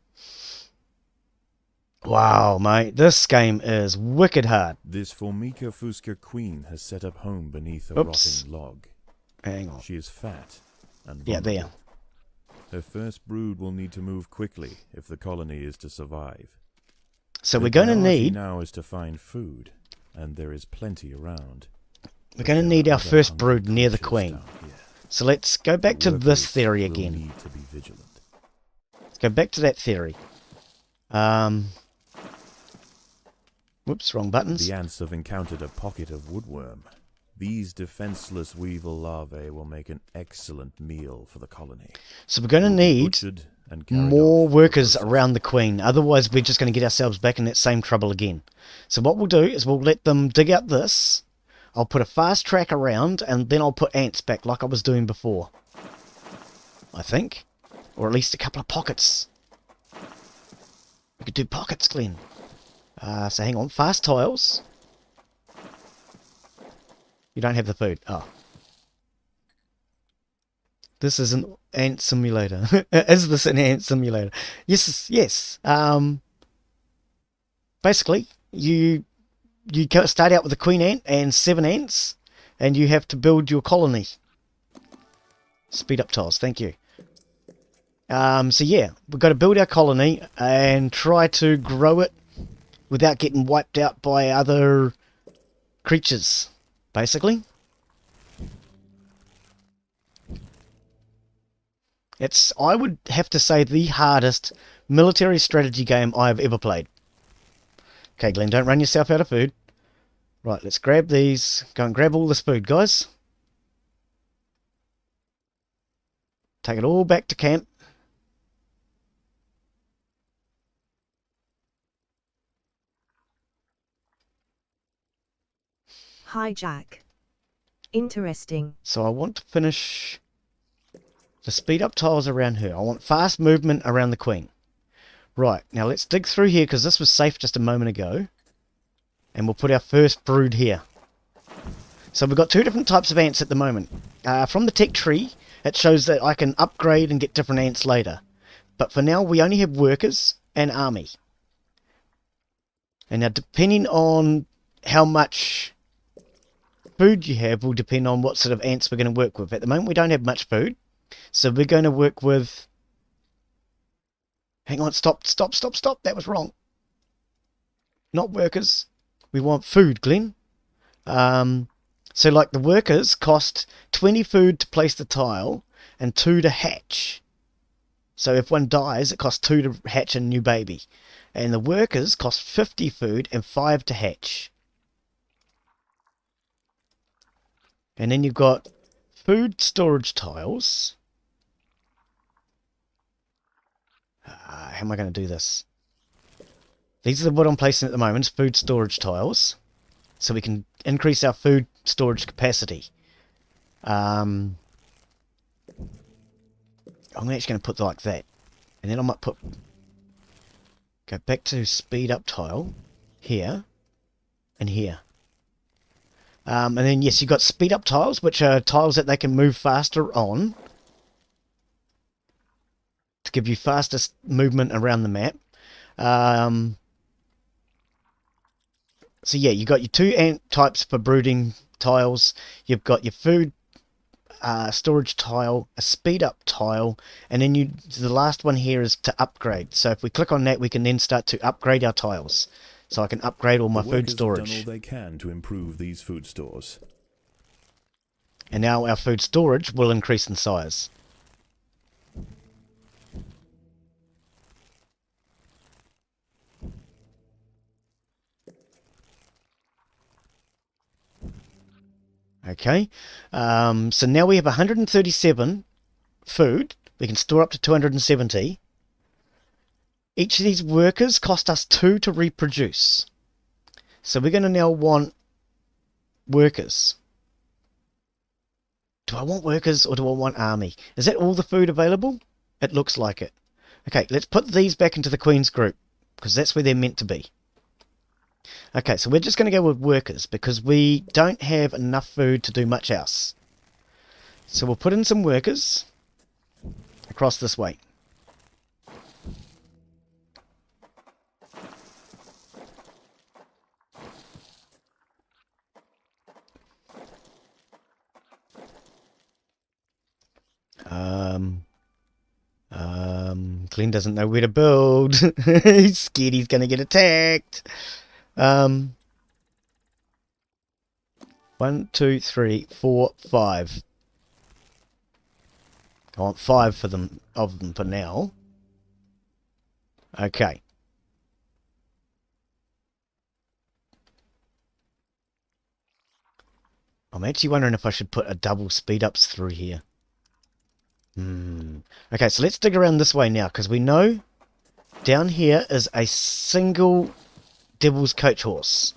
Wow, mate, this game is wicked hard. This Formica Fusca queen has set up home beneath a rotting log. Hang on. She is fat and vulnerable. Yeah, there. Her first brood will need to move quickly if the colony is to survive. So we're going to need... now is to find food, and there is plenty around. We're going to need our first brood near the queen. So let's go back to this theory again. Need to be vigilant. Let's go back to that theory. Whoops, wrong buttons. The ants have encountered a pocket of woodworm. These defenseless weevil larvae will make an excellent meal for the colony. So we're going to need more workers around the queen. Otherwise, we're just going to get ourselves back in that same trouble again. So what we'll do is we'll let them dig out this. I'll put a fast track around, and then I'll put ants back like I was doing before. I think. Or at least a couple of pockets. We could do pockets, Glenn. So hang on. Fast tiles. You don't have the food. Oh. This is an ant simulator. Is this an ant simulator? Yes, yes. Basically, you start out with a queen ant and 7 ants, and you have to build your colony. Speed up tiles, thank you. So yeah, we've got to build our colony and try to grow it without getting wiped out by other creatures, basically. It's, I would have to say, the hardest military strategy game I've ever played. Okay, Glenn, don't run yourself out of food. Right, let's grab these. Go and grab all this food, guys. Take it all back to camp. Hi, Jack. Interesting. So I want to finish the speed up tiles around her. I want fast movement around the queen. Right, now let's dig through here because this was safe just a moment ago. And we'll put our first brood here. So we've got 2 different types of ants at the moment. From the tech tree, it shows that I can upgrade and get different ants later. But for now, we only have workers and army. And now, depending on how much food you have will depend on what sort of ants we're going to work with. At the moment, we don't have much food. So we're going to work with... Hang on, stop. That was wrong. Not workers. We want food, Glenn. So like the workers cost 20 food to place the tile and 2 to hatch. So if one dies, it costs 2 to hatch a new baby. And the workers cost 50 food and 5 to hatch. And then you've got food storage tiles. How am I going to do this? These are what I'm placing at the moment, food storage tiles. So we can increase our food storage capacity. I'm actually going to put like that. And then I might put... Go back to speed up tile. Here. in here. And then, yes, you've got speed up tiles, which are tiles that they can move faster on to give you fastest movement around the map. So yeah, you've got your 2 ant types for brooding tiles. You've got your food storage tile, a speed up tile, and then the last one here is to upgrade. So if we click on that, we can then start to upgrade our tiles. So I can upgrade all my food storage. Have done all they can to improve these food stores. And now our food storage will increase in size. Okay, so now we have 137 food. We can store up to 270. Each of these workers cost us 2 to reproduce. So we're going to now want workers. Do I want workers or do I want army? Is that all the food available? It looks like it. Okay, let's put these back into the Queen's group, because that's where they're meant to be. Okay, so we're just going to go with workers, because we don't have enough food to do much else. So we'll put in some workers across this way. Glenn doesn't know where to build. He's scared he's going to get attacked. 1, 2, 3, 4, 5. I want 5 for them for now. Okay. I'm actually wondering if I should put a double speed ups through here. Okay, so let's dig around this way now, because we know down here is a single Devil's Coach Horse.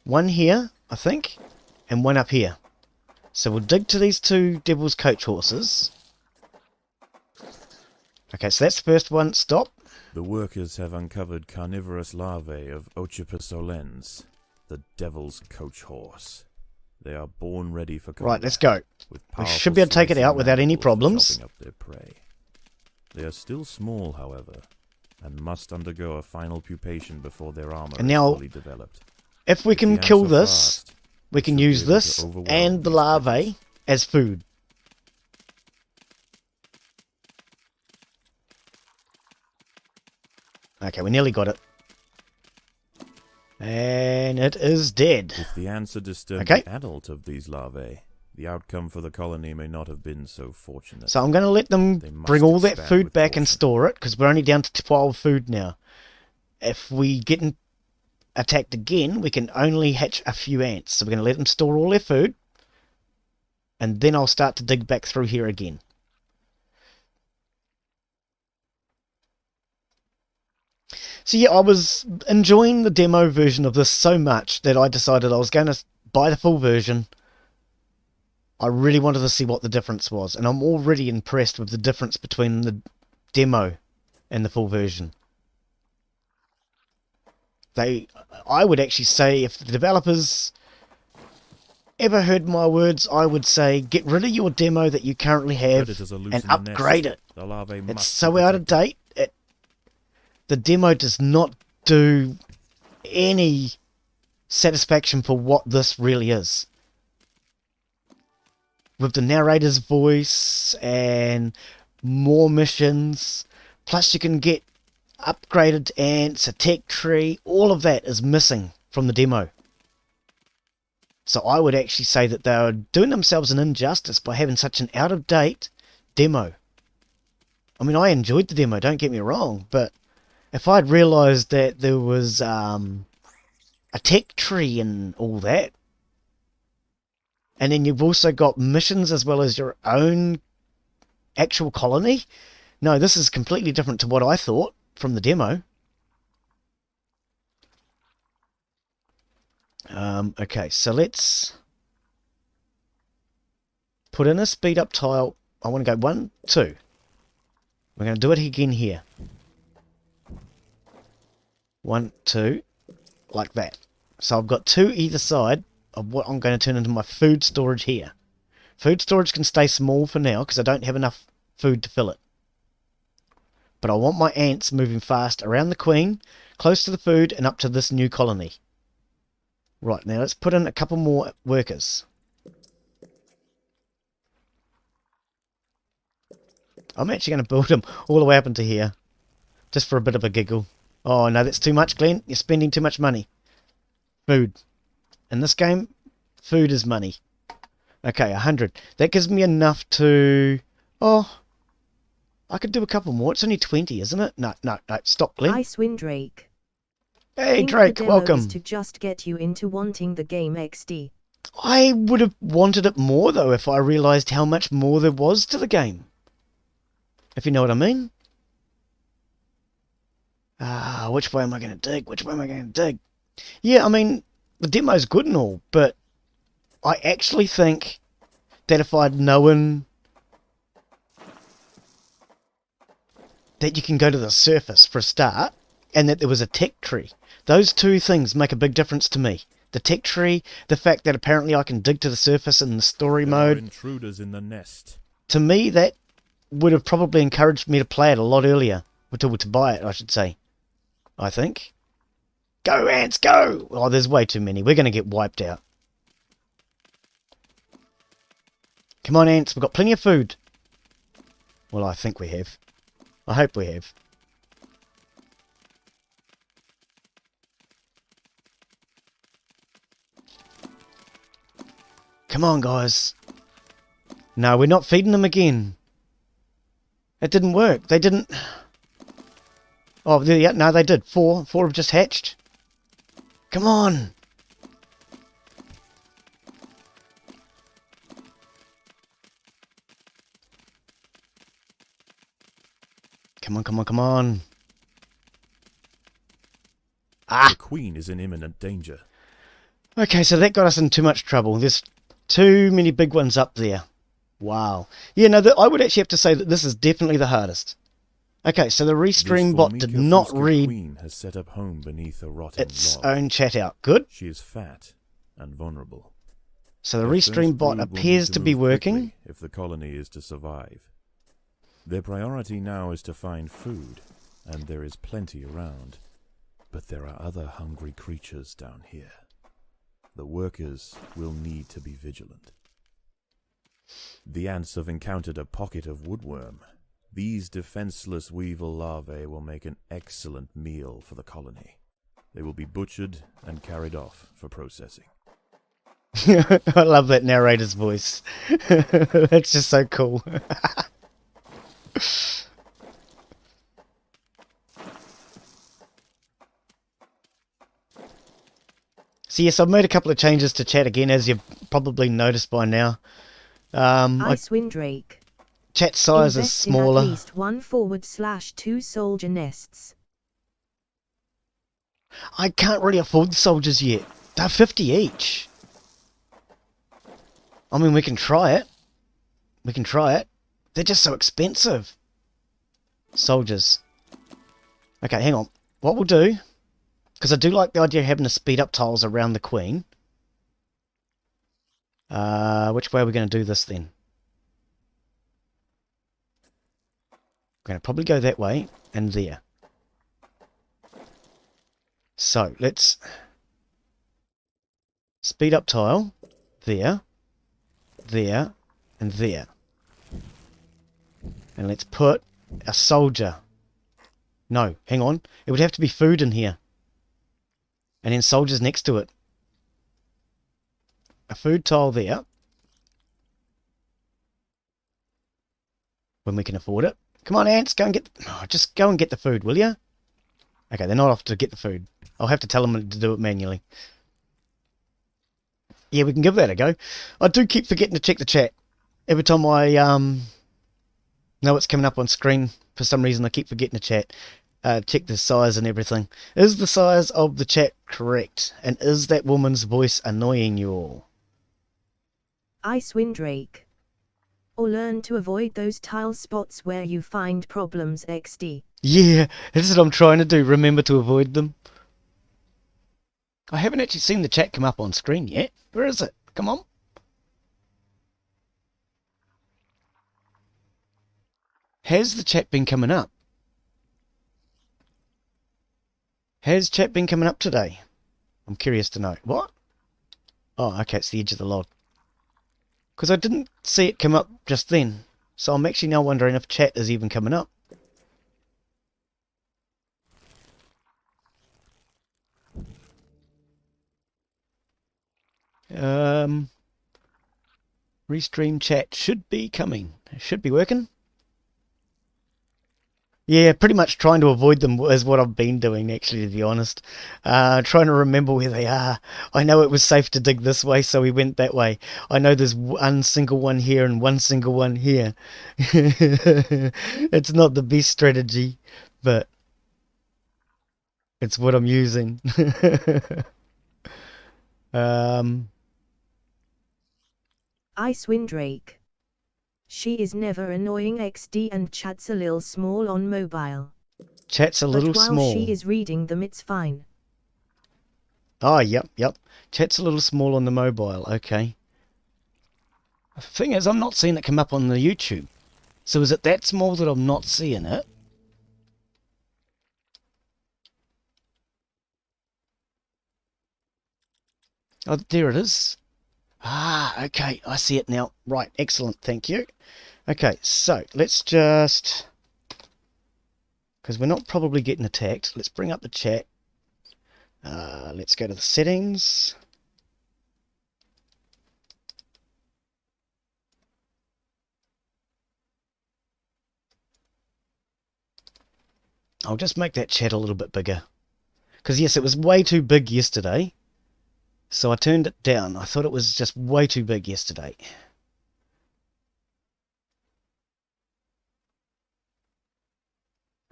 One here, I think, and one up here. So we'll dig to these 2 Devil's Coach Horses. Okay, so that's the first one. Stop. The workers have uncovered carnivorous larvae of Ocypus olens, the Devil's Coach Horse. They are born ready for combat. Right, let's go. We should be able to take it out without any problems. Up their prey. They are still small, however, and must undergo a final pupation before their armor is fully developed. If we can kill this, we can use this and the larvae as food. Okay, we nearly got it. And it is dead. If the ants had disturbed the adult of these larvae, the outcome for the colony may not have been so fortunate. So I'm going to let them bring all that food back and store it, because we're only down to 12 food now. If we get attacked again, we can only hatch a few ants. So we're going to let them store all their food, and then I'll start to dig back through here again. So yeah, I was enjoying the demo version of this so much that I decided I was going to buy the full version. I really wanted to see what the difference was, and I'm already impressed with the difference between the demo and the full version. I would actually say, if the developers ever heard my words, I would say get rid of your demo that you currently have and upgrade it. It's so out of date. The demo does not do any satisfaction for what this really is. With the narrator's voice and more missions, plus you can get upgraded ants, a tech tree, all of that is missing from the demo. So I would actually say that they are doing themselves an injustice by having such an out-of-date demo. I mean, I enjoyed the demo, don't get me wrong, but if I'd realised that there was a tech tree and all that, and then you've also got missions as well as your own actual colony. No, this is completely different to what I thought from the demo. Okay, so let's put in a speed up tile. I want to go 1, 2. We're going to do it again here. 1, 2, like that. So I've got 2 either side of what I'm going to turn into my food storage here. Food storage can stay small for now because I don't have enough food to fill it. But I want my ants moving fast around the queen, close to the food, and up to this new colony. Right, now let's put in a couple more workers. I'm actually going to build them all the way up into here. Just for a bit of a giggle. Oh no, that's too much, Glenn. You're spending too much money. Food. In this game, food is money. Okay, 100. That gives me enough to... Oh, I could do a couple more. It's only 20, isn't it? No. Stop, Glenn. Icewind Drake. Hey, Think Drake, the demo welcome. is to just get you into wanting the game XD. I would have wanted it more, though, if I realised how much more there was to the game. If you know what I mean. Which way am I going to dig? Which way am I going to dig? Yeah, I mean, the demo's good and all, but I actually think that if I'd known that you can go to the surface for a start, and that there was a tech tree, those 2 things make a big difference to me. The tech tree, the fact that apparently I can dig to the surface in the story mode. Intruders in the nest. To me, that would have probably encouraged me to play it a lot earlier. To buy it, I should say. I think. Go, ants, go! Oh, there's way too many. We're going to get wiped out. Come on, ants. We've got plenty of food. Well, I think we have. I hope we have. Come on, guys. No, we're not feeding them again. It didn't work. They didn't... Oh, yeah, no, they did. 4 have just hatched. Come on. Come on. The queen is in imminent danger. Okay, so that got us in too much trouble. There's too many big ones up there. Wow. Yeah, no, I would actually have to say that this is definitely the hardest. Okay, so the restream bot did not read queen has set up home beneath a rotting its log. own chat out. Good. She is fat and vulnerable. So the Their restream first bot brood will appears need to be move working. quickly if the colony is to survive. Their priority now is to find food, and there is plenty around. But there are other hungry creatures down here. The workers will need to be vigilant. The ants have encountered a pocket of woodworm. These defenseless weevil larvae will make an excellent meal for the colony. They will be butchered and carried off for processing. I love that narrator's voice. That's just so cool. So yes, I've made a couple of changes to chat again, as you've probably noticed by now. Icewind Drake. Chat size is Invest in smaller. at least 1/2 soldier nests. I can't really afford the soldiers yet. They're 50 each. I mean, we can try it. They're just so expensive. Soldiers. Okay, hang on. What we'll do, because I do like the idea of having the speed up tiles around the queen. Which way are we going to do this then? We're going to probably go that way and there. So, let's speed up tile. There. There. And there. And let's put a soldier. No, hang on. It would have to be food in here. And then soldiers next to it. A food tile there. When we can afford it. Come on, ants, go and get... Oh, just go and get the food, will you? Okay, they're not off to get the food. I'll have to tell them to do it manually. Yeah, we can give that a go. I do keep forgetting to check the chat. Every time I know what's coming up on screen, for some reason I keep forgetting to chat. Check the size and everything. Is the size of the chat correct? And is that woman's voice annoying you all? Icewind Drake. Or learn to avoid those tile spots where you find problems XD. Yeah, this is what I'm trying to do. Remember to avoid them. I haven't actually seen the chat come up on screen yet. Where is it? Come on. Has the chat been coming up? Has chat been coming up today? I'm curious to know. What? Oh, okay, it's the edge of the log. Because I didn't see it come up just then. So I'm actually now wondering if chat is even coming up. Restream chat should be coming. Should be working. Yeah, pretty much trying to avoid them is what I've been doing, actually, to be honest. Trying to remember where they are. I know it was safe to dig this way, so we went that way. I know there's one single one here and one single one here. It's not the best strategy, but it's what I'm using. Ice Windrake. She is never annoying XD and chat's a little small on mobile. Chat's a little but while small. she is reading them, it's fine. Oh, yep. Chat's a little small on the mobile. Okay. The thing is, I'm not seeing it come up on the YouTube. So is it that small that I'm not seeing it? Oh, there it is. Ah, okay. I see it now. Right. Excellent. Thank you. Okay, so let's just... because we're not probably getting attacked. Let's bring up the chat. Let's go to the settings. I'll just make that chat a little bit bigger. Because yes, it was way too big yesterday. So I turned it down. I thought it was just way too big yesterday.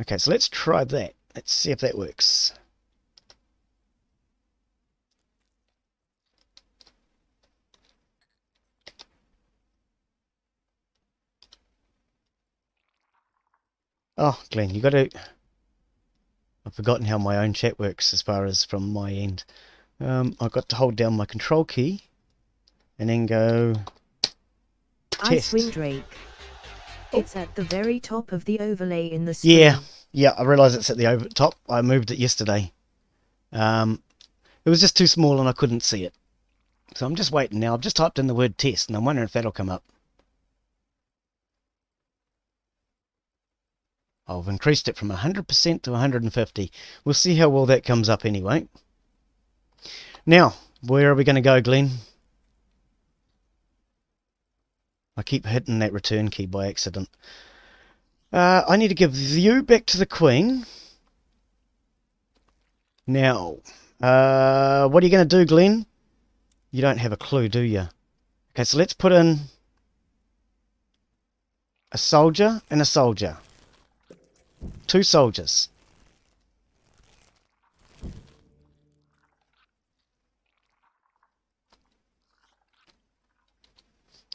Okay, so let's try that. Let's see if that works. Oh, Glenn, you got to... I've forgotten how my own chat works as far as from my end. I've got to hold down my control key and then go Ice test. Windrake. It's at the very top of the overlay in the screen. Yeah, I realise it's at the top. I moved it yesterday. It was just too small and I couldn't see it. So I'm just waiting now. I've just typed in the word test and I'm wondering if that'll come up. I've increased it from 100% to 150. We'll see how well that comes up anyway. Now, where are we going to go, Glenn? I keep hitting that return key by accident. I need to give you back to the Queen. Now, what are you going to do, Glenn? You don't have a clue, do you? Okay, so let's put in a soldier and a soldier. 2 soldiers.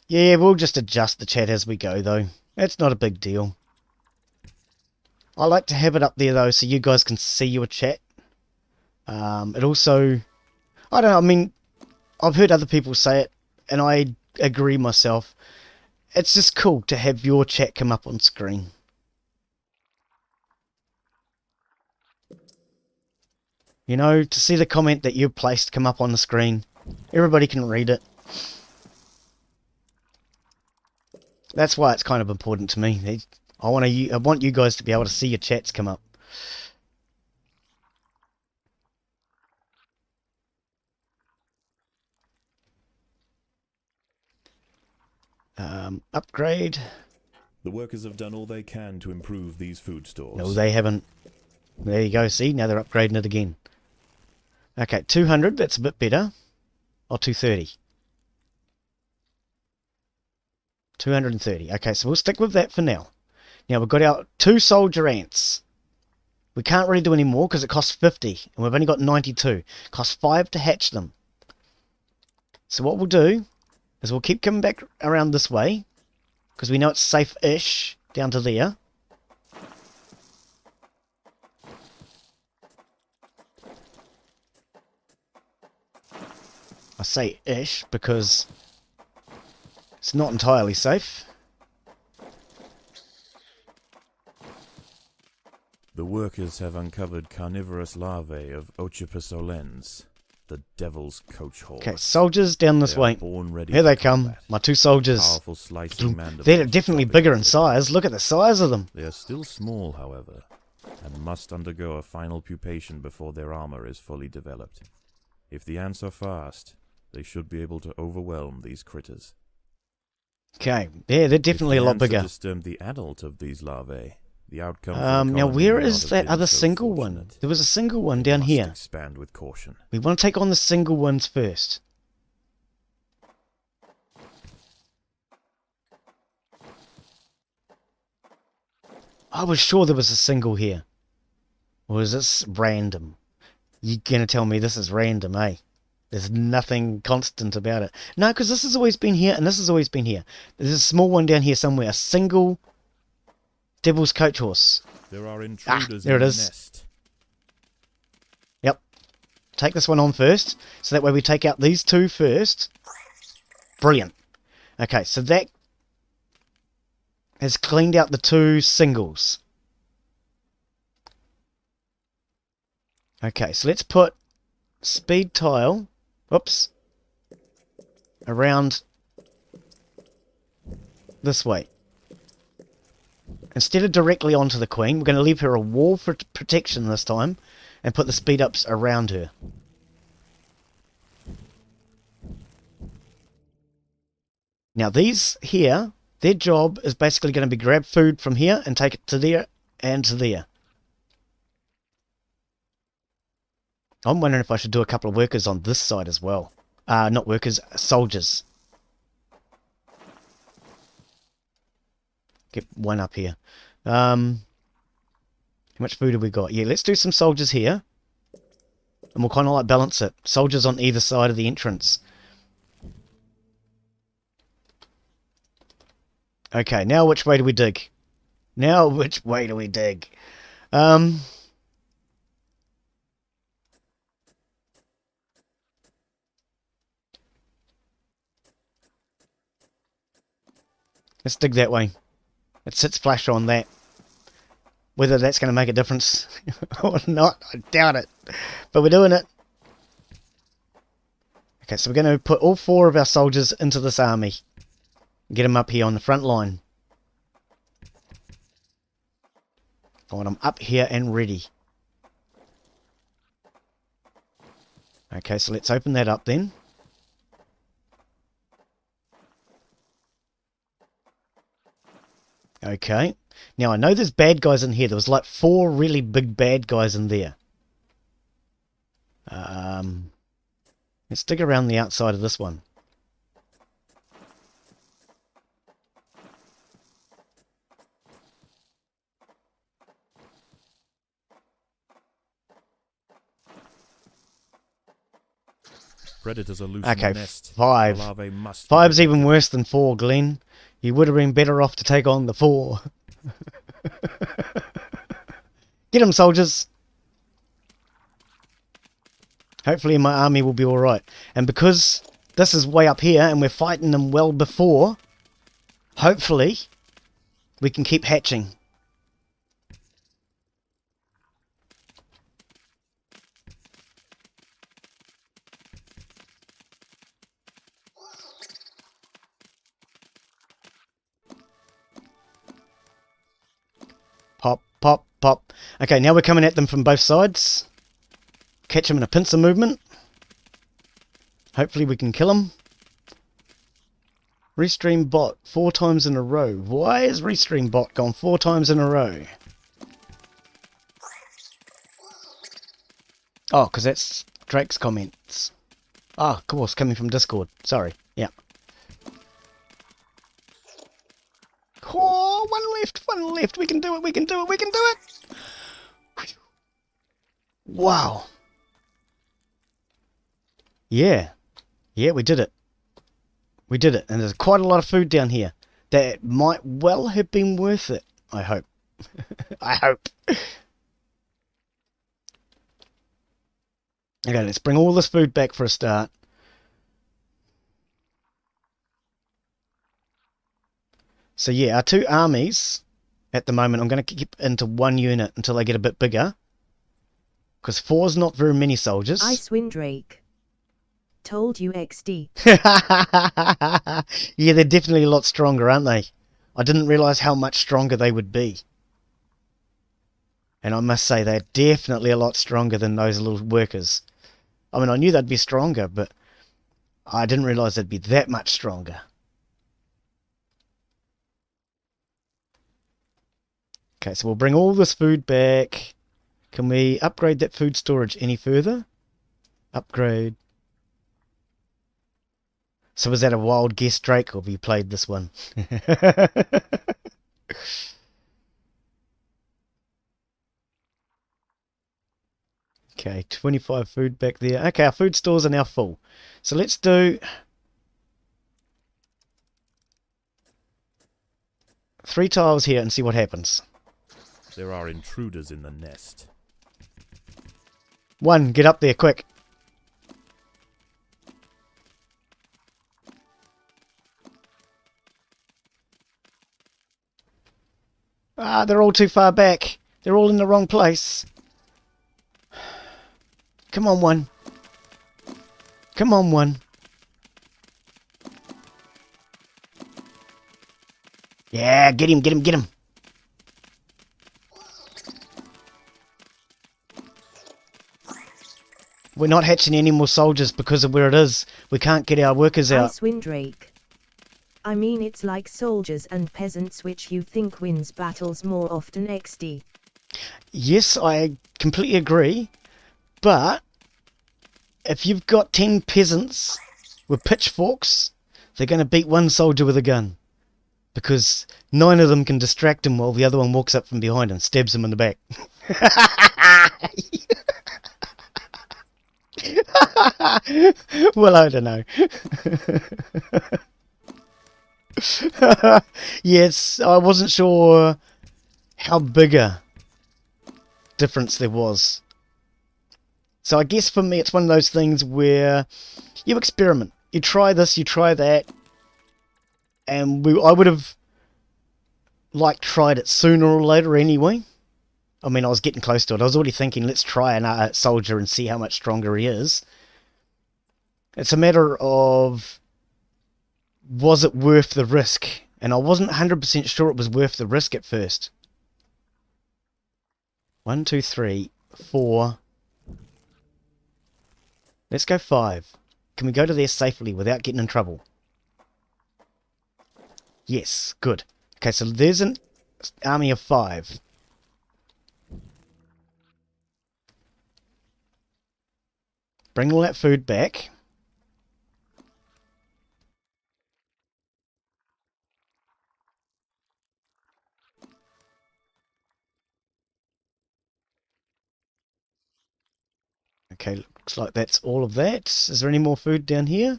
Yeah, we'll just adjust the chat as we go, though. It's not a big deal. I like to have it up there, though, so you guys can see your chat. It also... I don't know, I mean, I've heard other people say it, and I agree myself. It's just cool to have your chat come up on screen. You know, to see the comment that you placed come up on the screen. Everybody can read it. That's why it's kind of important to me. I want you guys to be able to see your chats come up. Upgrade. The workers have done all they can to improve these food stores. No, they haven't. There you go. See, now they're upgrading it again. Okay, 200. That's a bit better. Or 230. 230. Okay, so we'll stick with that for now. Now we've got our 2 soldier ants. We can't really do any more because it costs 50. And we've only got 92. It costs 5 to hatch them. So what we'll do is we'll keep coming back around this way. Because we know it's safe-ish down to there. say ish because it's not entirely safe. The workers have uncovered carnivorous larvae of Ocypus olens, the devil's coach horse. Okay, soldiers down this They are way. born ready Here for they come. combat. My 2 soldiers. Powerful slicing mandibles They're definitely chopping bigger off in the size. Look at the size of them. They are still small, however, and must undergo a final pupation before their armor is fully developed. If the ants are fast, they should be able to overwhelm these critters. Okay, yeah, they're definitely a lot bigger. If the ants have disturbed the adult of these larvae, the outcome for the Now colony where may not is have that been other so single one? fortunate. There was a single one They down must here. expand with caution. We want to take on the single ones first. I was sure there was a single here. Or is this random? You're going to tell me this is random, eh? There's nothing constant about it. No, because this has always been here and this has always been here. There's a small one down here somewhere. A single devil's coach horse. There are intruders there in it the is. nest. Yep. Take this one on first. So that way we take out these 2 first. Brilliant. Okay, so that has cleaned out the 2 singles. Okay, so let's put speed tile, whoops, around this way. Instead of directly onto the queen, we're going to leave her a wall for protection this time and put the speed ups around her. Now these here, their job is basically going to be grab food from here and take it to there and to there. I'm wondering if I should do a couple of workers on this side as well. Not workers, soldiers. Get one up here. How much food have we got? Yeah, let's do some soldiers here. And we'll kind of like balance it. Soldiers on either side of the entrance. Okay, now which way do we dig? Now which way do we dig? Let's dig that way. It sits flush on that. Whether that's going to make a difference or not, I doubt it. But we're doing it. Okay, so we're going to put all 4 of our soldiers into this army. Get them up here on the front line. I want them up here and ready. Okay, so let's open that up then. Okay. Now, I know there's bad guys in here. There was like 4 really big bad guys in there. Let's dig around the outside of this one. Predators are loose Okay, in the nest. 5. The larvae must 5's be even worse than 4, Glenn. You would have been better off to take on the 4. Get them, soldiers. Hopefully my army will be alright. And because this is way up here and we're fighting them well before, hopefully we can keep hatching. Pop, pop, pop. Okay, now we're coming at them from both sides. Catch them in a pincer movement. Hopefully we can kill them. Restream bot 4 times in a row. Why is Restream bot gone 4 times in a row? Oh, because that's Drake's comments. Ah, of course, coming from Discord. Sorry. Yeah. Oh, one left, one left. We can do it, we can do it, we can do it. Wow. Yeah. Yeah, we did it. We did it. And there's quite a lot of food down here. That might well have been worth it. I hope. I hope. Okay, let's bring all this food back for a start. So yeah, our 2 armies at the moment I'm going to keep into 1 unit until they get a bit bigger. Because 4's not very many soldiers. Icewind Drake. Told you XD. Yeah, they're definitely a lot stronger, aren't they? I didn't realise how much stronger they would be. And I must say, they're definitely a lot stronger than those little workers. I mean, I knew they'd be stronger, but I didn't realise they'd be that much stronger. Okay, so we'll bring all this food back. Can we upgrade that food storage any further? Upgrade. So was that a wild guess, Drake, or have you played this one? Okay, 25 food back there. Okay, our food stores are now full. So let's do 3 tiles here and see what happens. There are intruders in the nest. 1, get up there, quick. Ah, they're all too far back. They're all in the wrong place. Come on, 1. Come on, 1. Yeah, get him, get him, get him. We're not hatching any more soldiers because of where it is. We can't get our workers out. Icewind Drake. I mean, it's like soldiers and peasants, which you think wins battles more often XD. Yes, I completely agree. But if you've got 10 peasants with pitchforks, they're going to beat 1 soldier with a gun. Because 9 of them can distract him while the other one walks up from behind and stabs him in the back. Well, I don't know. Yes, I wasn't sure how big a difference there was. So I guess for me it's one of those things where you experiment. You try this, you try that. And I would have tried it sooner or later anyway. I mean, I was getting close to it. I was already thinking, let's try a soldier and see how much stronger he is. It's a matter of, was it worth the risk? And I wasn't 100% sure it was worth the risk at first. 1, 2, 3, 4. Let's go 5. Can we go to there safely without getting in trouble? Yes, good. Okay, so there's an army of 5. Bring all that food back. Okay, looks like that's all of that. Is there any more food down here?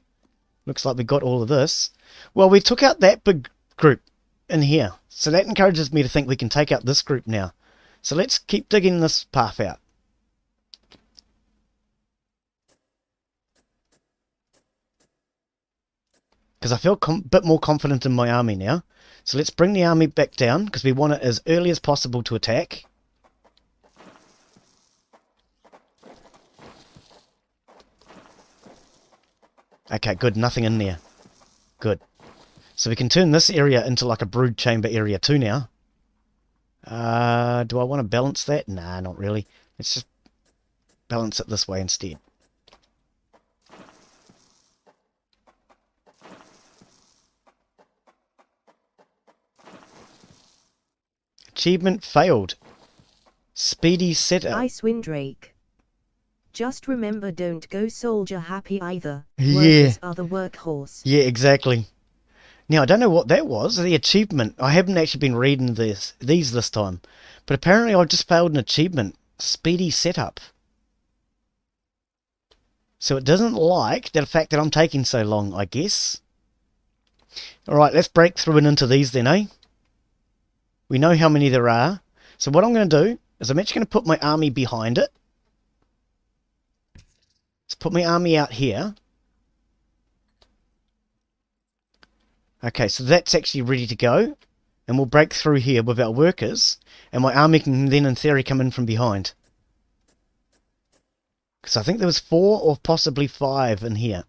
Looks like we got all of this. Well, we took out that big group in here. So that encourages me to think we can take out this group now. So let's keep digging this path out. Because I feel a bit more confident in my army now. So let's bring the army back down, because we want it as early as possible to attack. Okay, good. Nothing in there. Good. So we can turn this area into like a brood chamber area too now. Do I want to balance that? Nah, not really. Let's just balance it this way instead. Achievement failed. Speedy setup. Icewind Drake. Just remember, don't go soldier happy either. Yeah. Workers are the workhorse. Yeah, exactly. Now, I don't know what that was, the achievement. I haven't actually been reading these this time. But apparently I just failed an achievement. Speedy setup. So it doesn't like the fact that I'm taking so long, I guess. Alright, let's break through and into these then, eh? We know how many there are. So what I'm going to do is I'm actually going to put my army behind it. Let's put my army out here. Okay, so that's actually ready to go. and we'll break through here with our workers, and my army can then in theory come in from behind. Because I think there was 4 or possibly 5 in here.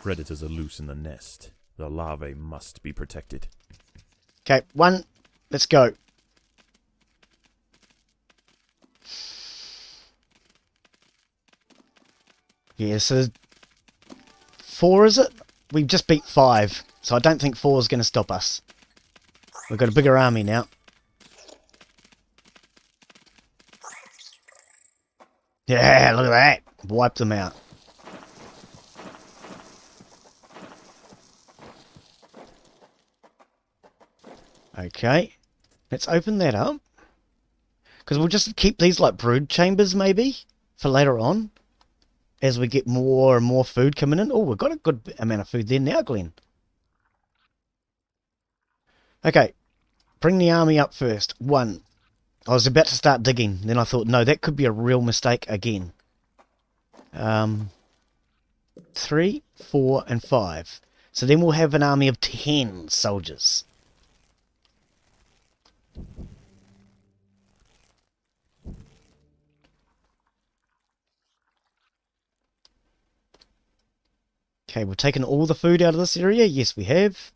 Predators are loose in the nest. The larvae must be protected. Okay, 1. Let's go. Yeah, so 4 is it? We've just beat 5, so I don't think 4 is going to stop us. We've got a bigger army now. Yeah, look at that. Wipe them out. Okay, let's open that up. Because we'll just keep these like brood chambers maybe for later on. As we get more and more food coming in. Oh, we've got a good amount of food there now, Glenn. Okay, bring the army up first. 1. I was about to start digging. Then I thought, no, that could be a real mistake again. 3, 4, and 5. So then we'll have an army of 10 soldiers. Okay, we've taken all the food out of this area. Yes, we have.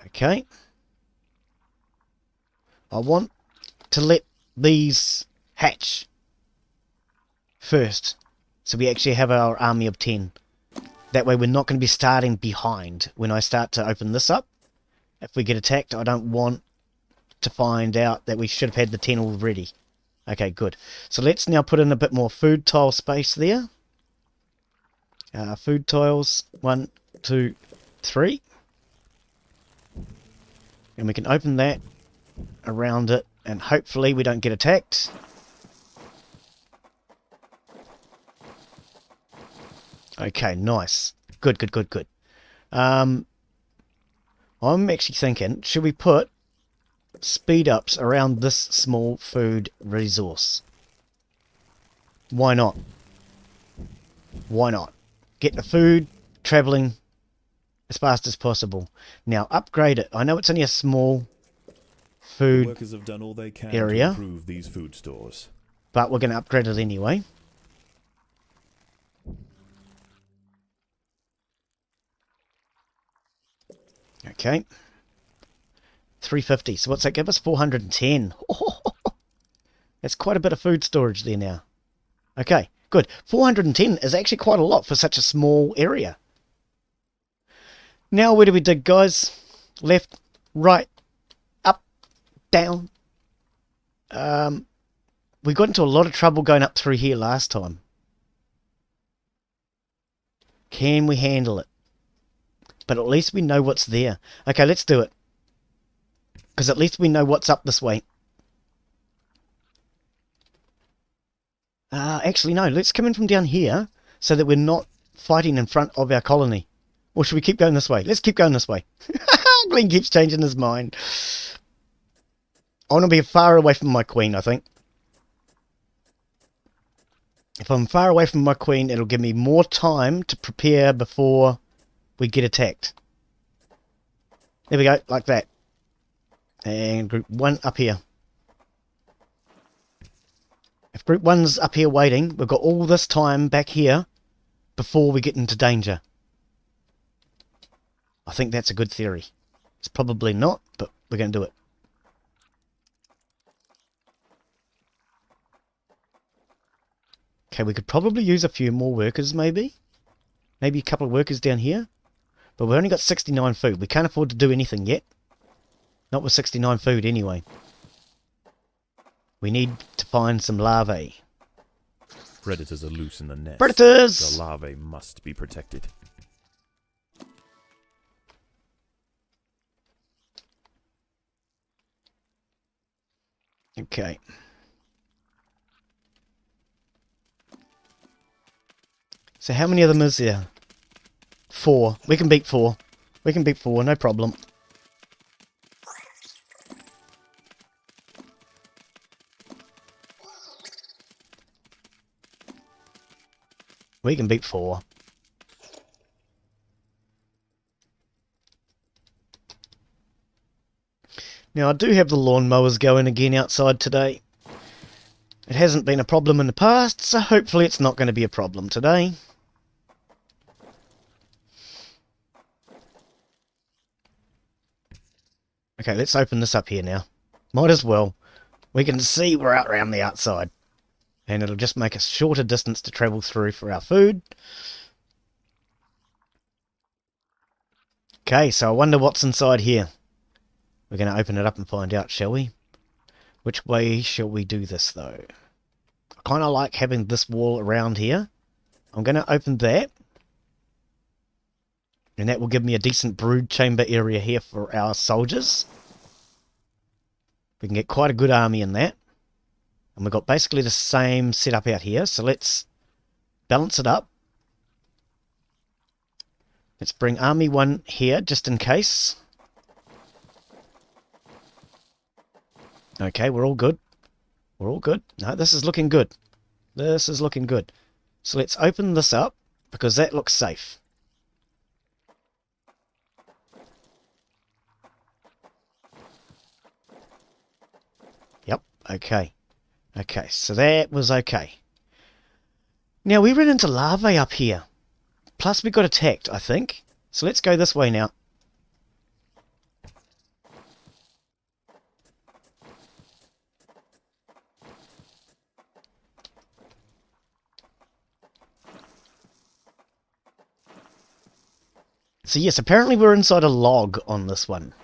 Okay. I want to let these hatch first. So we actually have our army of 10. That way we're not going to be starting behind when I start to open this up. If we get attacked, I don't want to find out that we should have had the 10 already. Okay, good. So let's now put in a bit more food tile space there. Food tiles, 1, 2, 3. And we can open that around it, and hopefully we don't get attacked. Okay, nice. Good, good, good, good. I'm actually thinking, should we put speed ups around this small food resource? Why not? Why not? Get the food traveling as fast as possible. Now upgrade it. I know it's only a small food Workers have done all they can area, to improve these food stores. but we're going to upgrade it anyway. Okay. 350. So what's that give us? 410. That's quite a bit of food storage there now. Okay, good. 410 is actually quite a lot for such a small area. Now where do we dig, guys? Left, right, up, down. We got into a lot of trouble going up through here last time. Can we handle it? But at least we know what's there. Okay, let's do it. Because at least we know what's up this way. Actually, no. Let's come in from down here so that we're not fighting in front of our colony. Or should we keep going this way? Let's keep going this way. Glenn keeps changing his mind. I want to be far away from my queen, I think. If I'm far away from my queen, it'll give me more time to prepare before we get attacked. There we go, like that. And group 1 up here. If group 1's up here waiting, we've got all this time back here before we get into danger. I think that's a good theory. It's probably not, but we're going to do it. Okay, we could probably use a few more workers, maybe. Maybe a couple of workers down here. But we've only got 69 food. We can't afford to do anything yet. Not with 69 food, anyway. We need to find some larvae. Predators are loose in the nest. Predators! The larvae must be protected. Okay. So how many of them is there? 4. We can beat 4. We can beat 4, no problem. We can beat 4. Now I do have the lawnmowers going again outside today. It hasn't been a problem in the past, so hopefully it's not going to be a problem today. Okay, let's open this up here now. Might as well. We can see we're out around the outside. And it'll just make a shorter distance to travel through for our food. Okay, so I wonder what's inside here. We're going to open it up and find out, shall we? Which way shall we do this, though? I kind of like having this wall around here. I'm going to open that. And that will give me a decent brood chamber area here for our soldiers. We can get quite a good army in that. And we've got basically the same setup out here. So let's balance it up. Let's bring Army 1 here, just in case. Okay, we're all good. We're all good. No, this is looking good. This is looking good. So let's open this up, because that looks safe. Yep, okay. Okay, so that was okay. Now, we ran into larvae up here. Plus, we got attacked, I think. So let's go this way now. So yes, apparently we're inside a log on this one.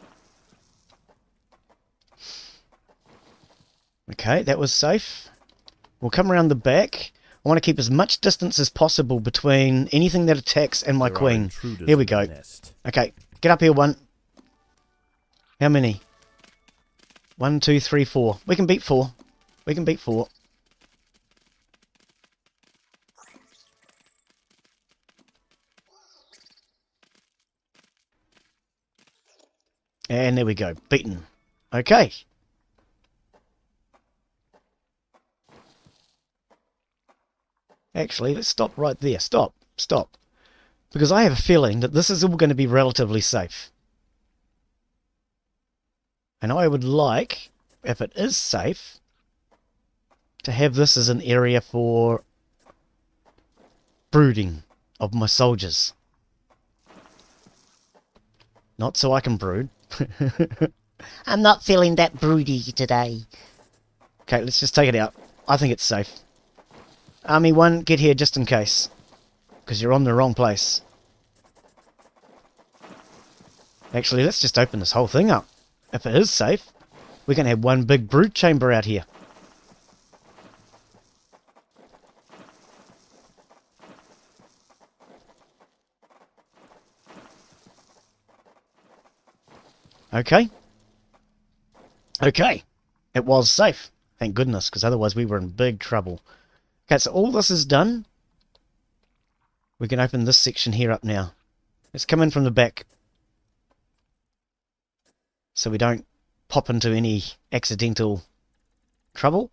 Okay, that was safe. We'll come around the back. I want to keep as much distance as possible between anything that attacks and my queen. Here we go. Okay, get up here, one. How many? 1, 2, 3, 4. We can beat 4. We can beat 4. And there we go. Beaten. Okay. Actually, let's stop right there. Stop. Stop. Because I have a feeling that this is all going to be relatively safe. And I would like, if it is safe, to have this as an area for brooding of my soldiers. Not so I can brood. I'm not feeling that broody today. Okay, let's just take it out. I think it's safe. Army 1, get here just in case. Because you're on the wrong place. Actually, let's just open this whole thing up. If it is safe, we can have one big brood chamber out here. Okay. Okay. It was safe. Thank goodness, because otherwise we were in big trouble. Okay, so all this is done. We can open this section here up now. Let's come in from the back. So we don't pop into any accidental trouble.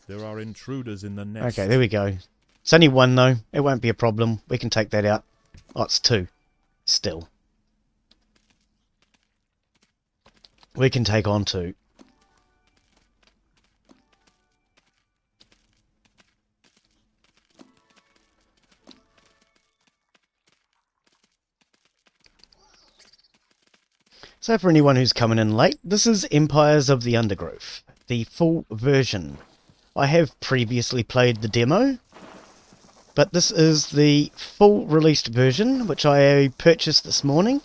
There are intruders in the nest. Okay, there we go. It's only one though. It won't be a problem. We can take that out. Oh, it's 2. Still. We can take on 2. So for anyone who's coming in late, this is Empires of the Undergrowth, the full version. I have previously played the demo, but this is the full released version, which I purchased this morning.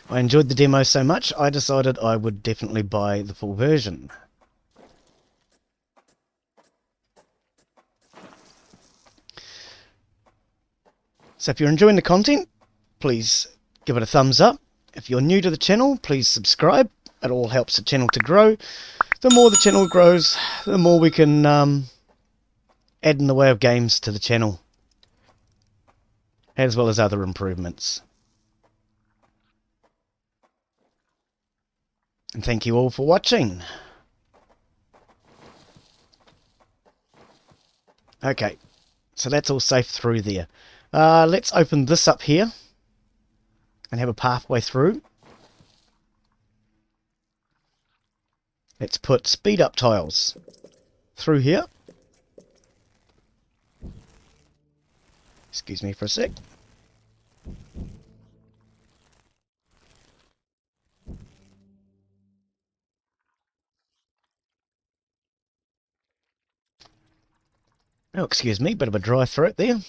I enjoyed the demo so much, I decided I would definitely buy the full version. So if you're enjoying the content, please give it a thumbs up. If you're new to the channel, please subscribe. It all helps the channel to grow. The more the channel grows, the more we can add in the way of games to the channel, as well as other improvements. And thank you all for watching. Okay, so that's all safe through there. Let's open this up here and have a pathway through. Let's put speed up tiles through here. Excuse me for a sec. Oh, excuse me, bit of a dry throat there.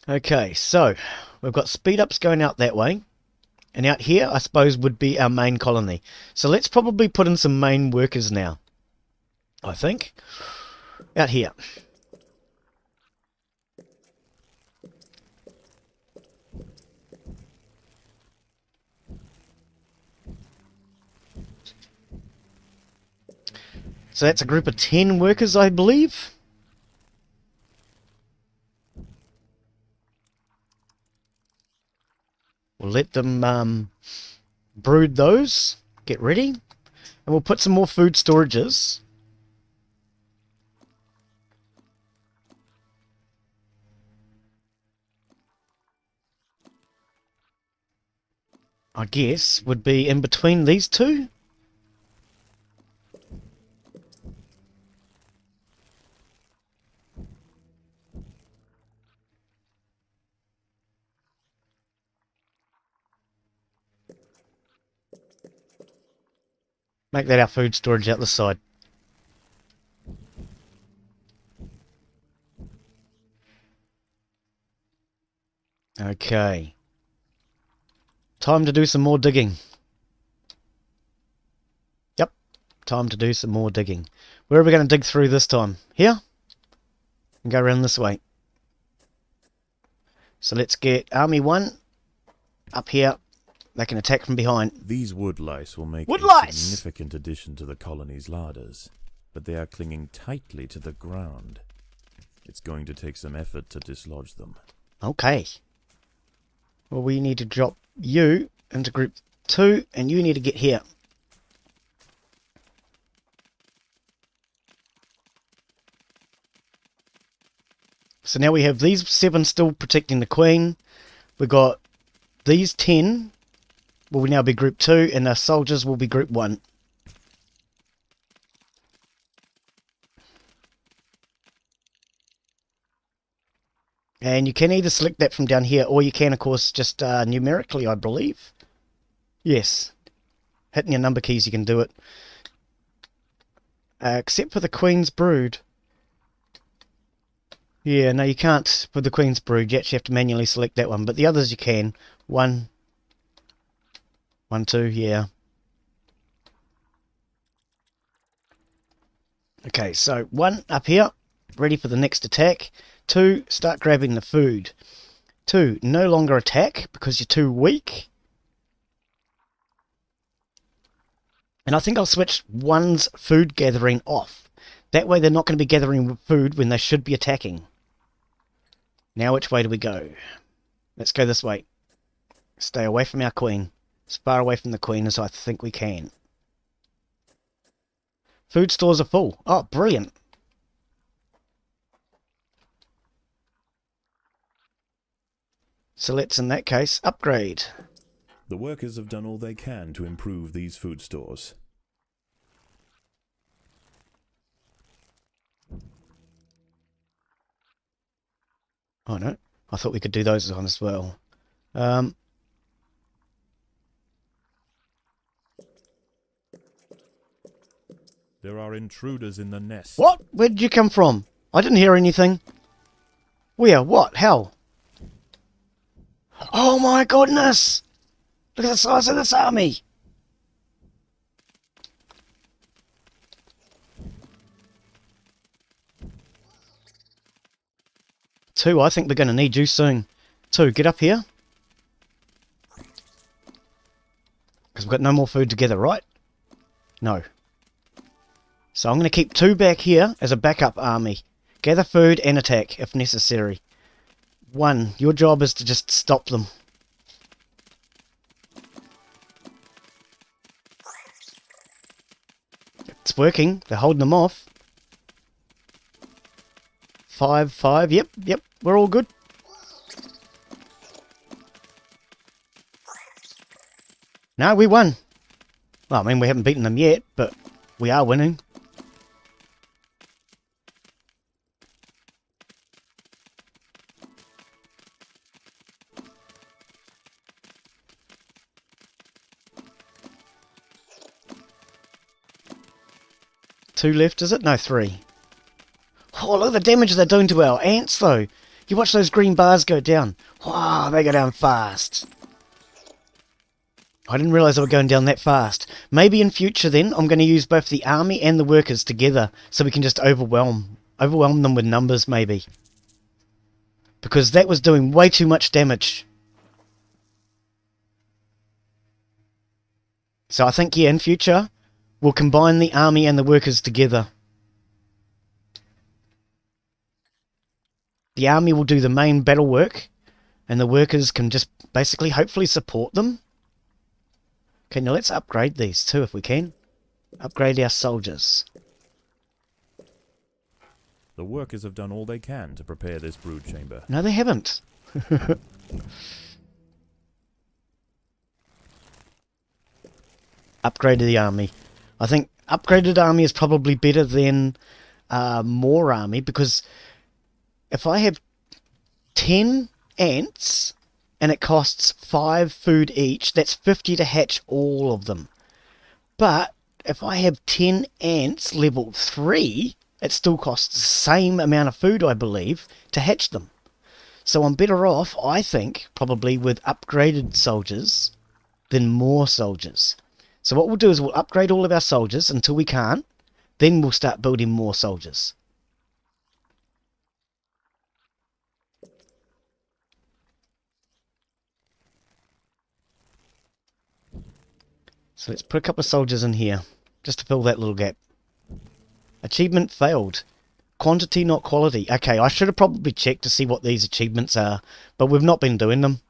Okay, so we've got speed ups going out that way. And out here, I suppose, would be our main colony. So let's probably put in some main workers now. I think. Out here. So that's a group of 10 workers, I believe. We'll let them brood those, get ready, and we'll put some more food storages. I guess would be in between these two. Make that our food storage out the side. Okay. Time to do some more digging. Yep. Time to do some more digging. Where are we going to dig through this time? Here? And go around this way. So let's get Army 1 up here. They can attack from behind. These wood lice will make a significant addition to the colony's larders, but they are clinging tightly to the ground. It's going to take some effort to dislodge them. Okay. Well, we need to drop you into group 2, and you need to get here. So now we have these 7 still protecting the queen. We've got these 10 will now be group 2, and our soldiers will be group 1. And you can either select that from down here, or you can, of course, just numerically, I believe. Yes. Hitting your number keys, you can do it. Except for the Queen's Brood. Yeah, no, you can't with the Queen's Brood. You actually have to manually select that one. But the others you can. 1, 2, yeah. Okay, so 1 up here, ready for the next attack. 2, start grabbing the food. 2, no longer attack because you're too weak. And I think I'll switch 1's food gathering off. That way they're not going to be gathering food when they should be attacking. Now which way do we go? Let's go this way. Stay away from our queen. As far away from the queen as I think we can. Food stores are full. Oh, brilliant. So let's, in that case, upgrade. The workers have done all they can to improve these food stores. Oh no, I thought we could do those on as well. There are intruders in the nest. What? Where did you come from? I didn't hear anything. Where? What? How? Oh my goodness! Look at the size of this army! Two, I think we're going to need you soon. 2, get up here. Because we've got no more food together, right? No. So I'm going to keep 2 back here as a backup army. Gather food and attack if necessary. 1, your job is to just stop them. it's working. They're holding them off. 5, 5. Yep. We're all good. No, we won. Well, I mean, we haven't beaten them yet, but we are winning. Two left, is it? No, 3. Oh, look at the damage they're doing to our ants, though. You watch those green bars go down. Wow, they go down fast. I didn't realise they were going down that fast. Maybe in future, then, I'm going to use both the army and the workers together, so we can just overwhelm them with numbers, maybe. Because that was doing way too much damage. So I think, yeah, in future, we'll combine the army and the workers together. The army will do the main battle work, and the workers can just basically, hopefully, support them. Okay, now let's upgrade these too, if we can. Upgrade our soldiers. The workers have done all they can to prepare this brood chamber. No, they haven't. Upgraded the army. I think upgraded army is probably better than more army, because if I have 10 ants and it costs 5 food each, that's 50 to hatch all of them. But if I have 10 ants level 3, it still costs the same amount of food, I believe, to hatch them. So I'm better off, I think, probably with upgraded soldiers than more soldiers. So what we'll do is we'll upgrade all of our soldiers until we can't. Then we'll start building more soldiers. So let's put a couple of soldiers in here, just to fill that little gap. Achievement failed. Quantity, not quality. Okay, I should have probably checked to see what these achievements are, but we've not been doing them.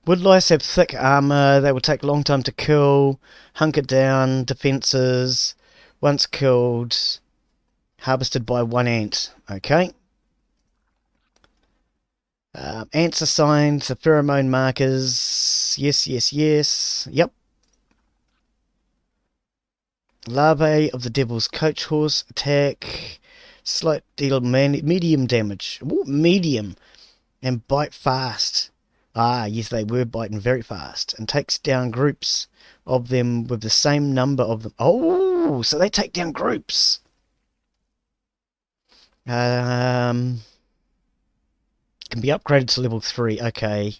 Woodlice have thick armor. They will take a long time to kill. Hunker down. Defenses. Once killed. Harvested by 1 ant. Okay. Ants assigned to pheromone markers. Yes, yes, yes. Yep. Larvae of the Devil's Coach Horse. Attack. Slight deal medium damage. Ooh, medium. And bite fast. Ah, yes, they were biting very fast. And takes down groups of them with the same number of them. Oh, so they take down groups. Can be upgraded to level 3. Okay.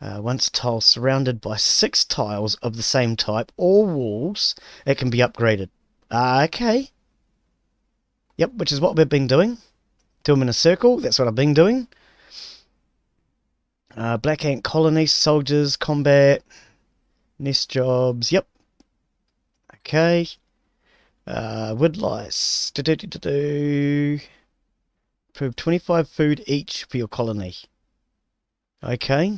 Once a tile surrounded by 6 tiles of the same type or walls, it can be upgraded. Okay. Yep, which is what we've been doing. Do them in a circle. That's what I've been doing. Black ant colony, soldiers, combat, nest jobs. Yep. Okay. Woodlice. Prove 25 food each for your colony. Okay.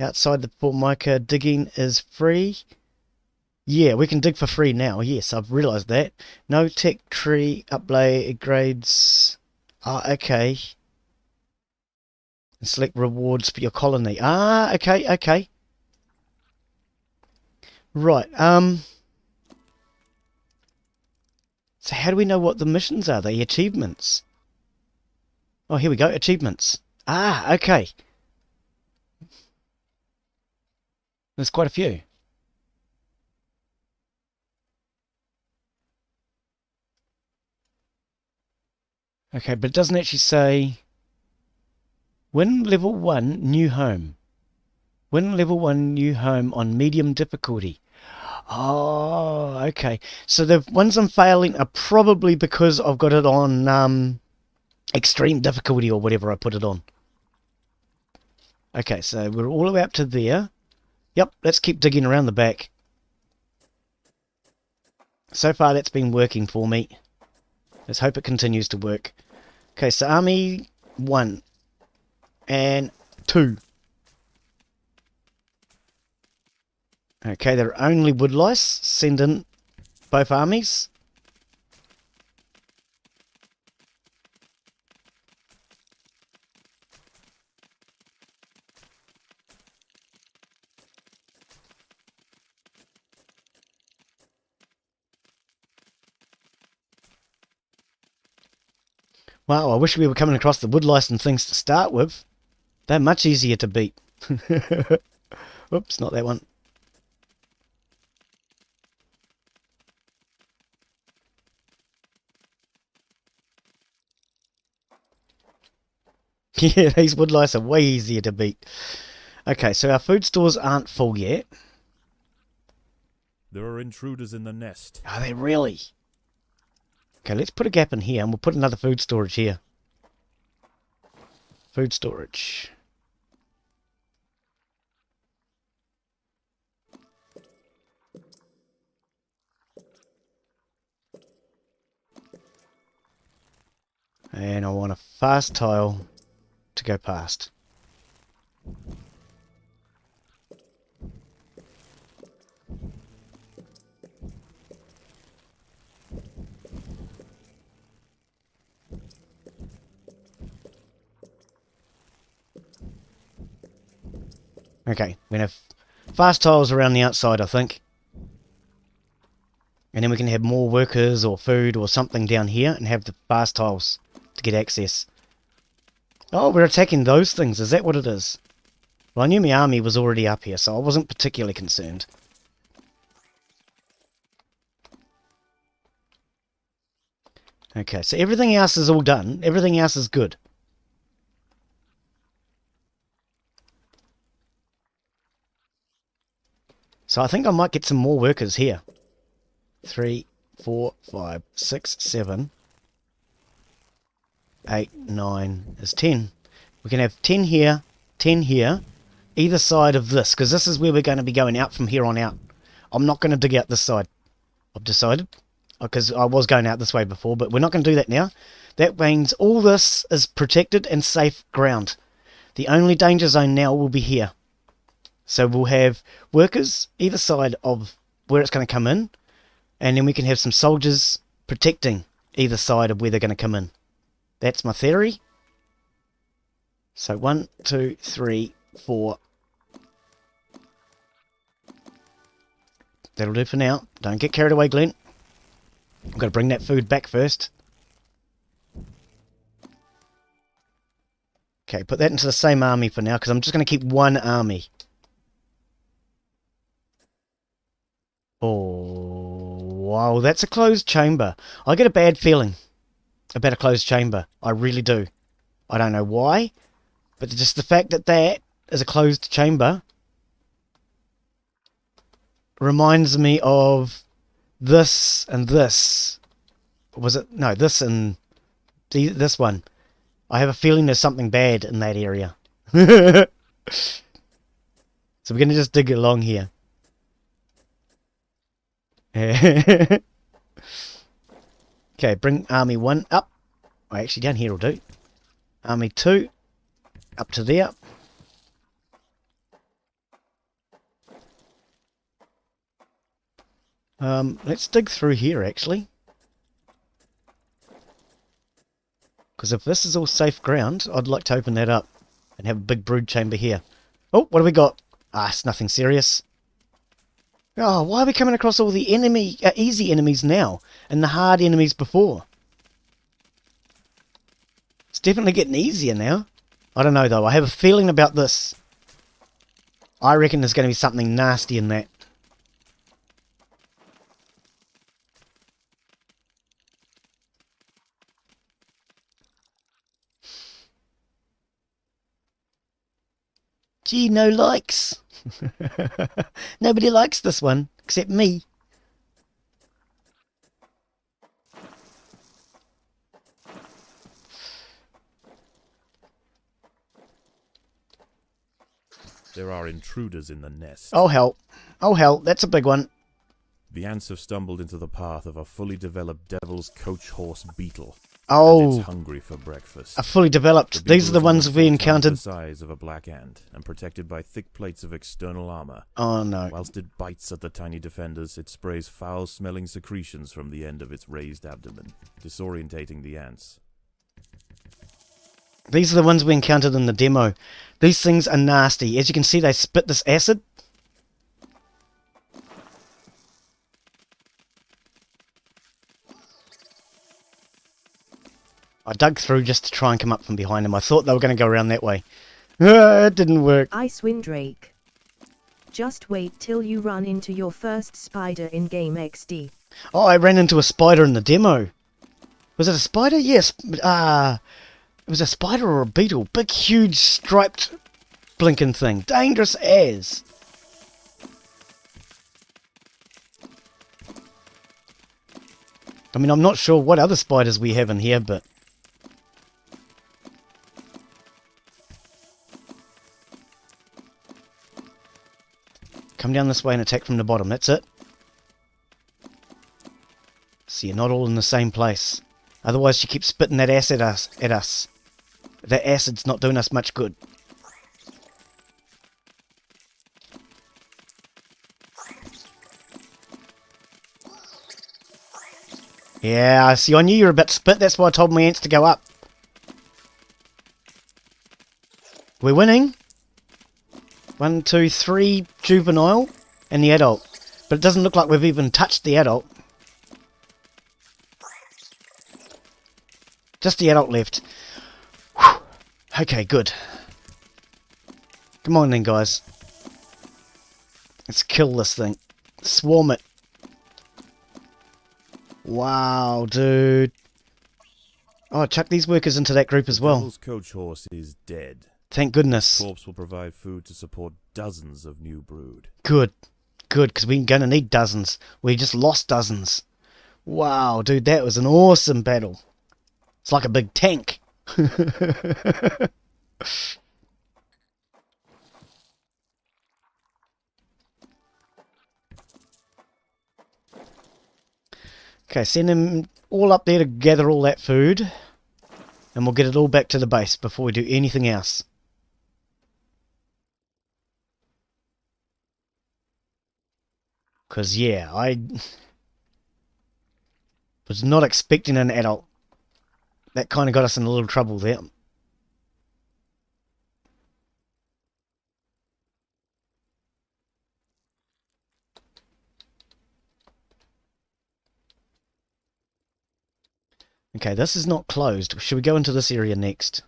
Outside the Formica, digging is free. Yeah, we can dig for free now. Yes, I've realised that. No tech tree upgrades. Okay. And select rewards for your colony. Okay. Right, so how do we know what the missions are? The achievements. Oh, here we go, achievements. Okay. There's quite a few. Okay, but it doesn't actually say win level 1 new home. Win level 1 new home on medium difficulty. Oh, okay. So the ones I'm failing are probably because I've got it on extreme difficulty or whatever I put it on. Okay, so we're all the way up to there. Yep, let's keep digging around the back. So far that's been working for me. Let's hope it continues to work. Okay, so army 1 and 2. Okay, there are only wood lice. Send in both armies. Wow, I wish we were coming across the wood lice and things to start with. They're much easier to beat. Oops, not that one. Yeah, these wood lice are way easier to beat. Okay, so our food stores aren't full yet. There are intruders in the nest. Are they really? Okay, let's put a gap in here and we'll put another food storage here. Food storage. And I want a fast tile to go past. Okay, we have fast tiles around the outside, I think. And then we can have more workers or food or something down here and have the fast tiles to get access. Oh, we're attacking those things. Is that what it is? Well, I knew my army was already up here, so I wasn't particularly concerned. Okay, so everything else is all done. Everything else is good. So I think I might get some more workers here. 3, 4, 5, 6, 7, 8, 9 is 10. We can have 10 here, 10 here, either side of this, because this is where we're going to be going out from here on out. I'm not going to dig out this side. I've decided, because I was going out this way before, but we're not going to do that now. That means all this is protected and safe ground. The only danger zone now will be here. So we'll have workers either side of where it's going to come in, and then we can have some soldiers protecting either side of where they're going to come in. That's my theory. So 1, 2, 3, 4. That'll do for now. Don't get carried away, Glenn. I've got to bring that food back first. Okay, put that into the same army for now, because I'm just going to keep one army. Oh, wow, that's a closed chamber. I get a bad feeling about a closed chamber. I really do. I don't know why, but just the fact that that is a closed chamber reminds me of this and this. Was it? No, this and this one. I have a feeling there's something bad in that area. So we're going to just dig along here. Okay, bring army 1 up. Oh, actually, down here will do. Army 2 up to there. Let's dig through here, actually. Because if this is all safe ground, I'd like to open that up and have a big brood chamber here. Oh, what do we got? Ah, it's nothing serious. Oh, why are we coming across all the easy enemies now and the hard enemies before? It's definitely getting easier now. I don't know, though. I have a feeling about this. I reckon there's going to be something nasty in that. Gee, no likes. Nobody likes this one, except me. There are intruders in the nest. Oh hell. Oh hell, that's a big one. The ants have stumbled into the path of a fully developed devil's coach horse beetle. Oh, and it's hungry for breakfast. are fully developed. The These are the beetle is ones about we 4 times encountered. the size of a black ant and protected by thick plates of external armor. Oh no. Whilst it bites at the tiny defenders, it sprays foul-smelling secretions from the end of its raised abdomen, disorientating the ants. These are the ones we encountered in the demo. These things are nasty. As you can see, they spit this acid. I dug through just to try and come up from behind them. I thought they were going to go around that way. It didn't work. Icewind Drake. Just wait till you run into your first spider in game XD. Oh, I ran into a spider in the demo. Was it a spider? Yes. It was a spider or a beetle. Big, huge, striped, blinking thing. Dangerous as. I mean, I'm not sure what other spiders we have in here, but... Come down this way and attack from the bottom. That's it. So you're not all in the same place. Otherwise she keeps spitting that acid at us. That acid's not doing us much good. Yeah, see, I knew you were about to spit. That's why I told my ants to go up. We're winning. 1, 2, 3 juvenile and the adult. But it doesn't look like we've even touched the adult. Just the adult left. Whew. Okay, good. Come on then, guys. Let's kill this thing. Swarm it. Wow, dude. Oh, chuck these workers into that group as well. Devil's coach horse is dead. Thank goodness. Corpse will provide food to support dozens of new brood. Good. Good, because we're going to need dozens. We just lost dozens. Wow, dude, that was an awesome battle. It's like a big tank. Okay, send them all up there to gather all that food. And we'll get it all back to the base before we do anything else. Because, yeah, I was not expecting an adult. That kind of got us in a little trouble there. Okay, this is not closed. Should we go into this area next?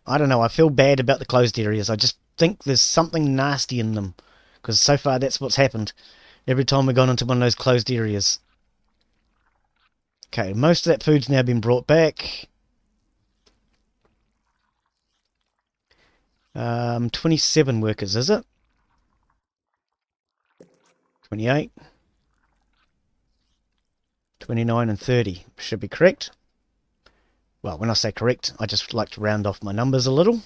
I don't know. I feel bad about the closed areas. I just think there's something nasty in them. Because so far that's what's happened. Every time we've gone into one of those closed areas. Okay, most of that food's now been brought back. 27 workers, is it? 28. 29 and 30 should be correct. Well, when I say correct, I just like to round off my numbers a little.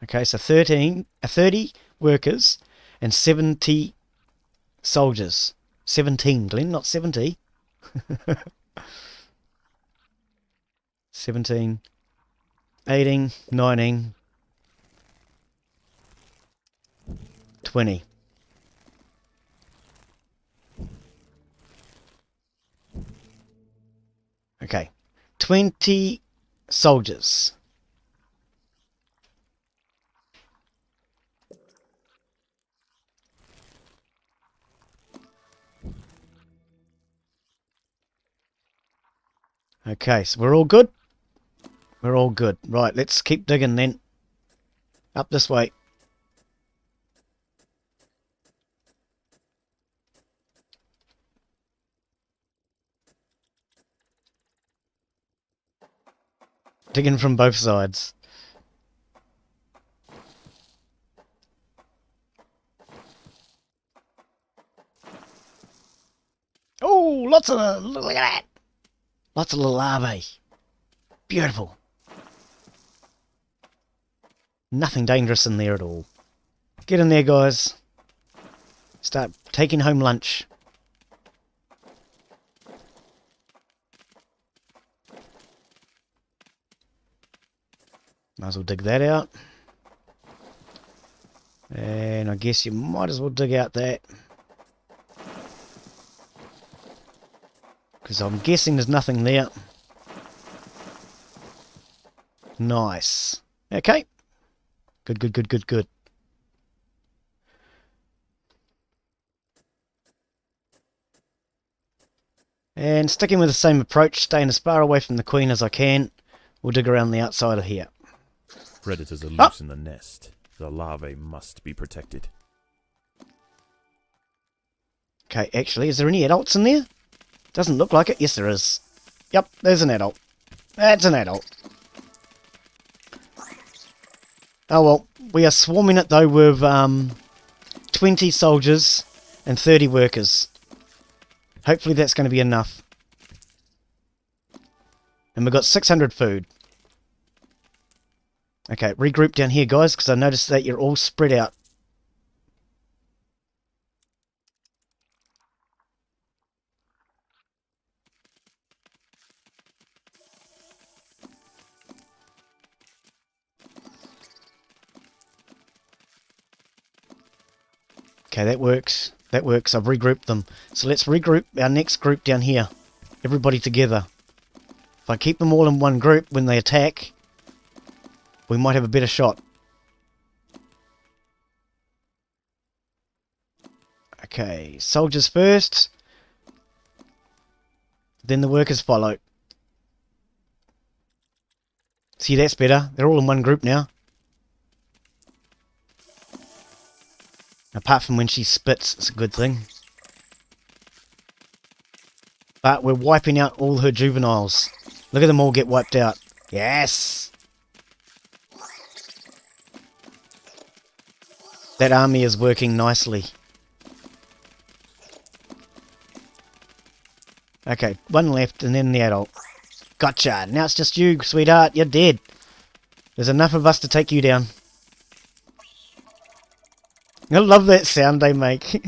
Okay, so 30 workers and 70 soldiers. 17, Glenn, not 70. 17, 18, 19, 20. Okay, 20 soldiers. Okay, so we're all good? We're all good. Right, let's keep digging then. Up this way. Digging from both sides. Oh, look at that. Lots of little larvae. Beautiful. Nothing dangerous in there at all. Get in there, guys. Start taking home lunch. Might as well dig that out. And I guess you might as well dig out that. Because I'm guessing there's nothing there. Nice. Okay. Good, good, good, good, good. And sticking with the same approach, staying as far away from the queen as I can, we'll dig around the outside of here. Predators are loose in the nest. The larvae must be protected. Okay, actually, is there any adults in there? Doesn't look like it. Yes, there is. Yep, there's an adult. That's an adult. Oh well, we are swarming it though with 20 soldiers and 30 workers. Hopefully that's going to be enough. And we've got 600 food. Okay, regroup down here, guys, because I noticed that you're all spread out. Okay, that works. That works. I've regrouped them. So let's regroup our next group down here. Everybody together. If I keep them all in one group when they attack, we might have a better shot. Okay, soldiers first. Then the workers follow. See, that's better. They're all in one group now. Apart from when she spits, it's a good thing. But we're wiping out all her juveniles. Look at them all get wiped out. Yes! That army is working nicely. Okay, one left and then the adult. Gotcha! Now it's just you, sweetheart. You're dead. There's enough of us to take you down. I love that sound they make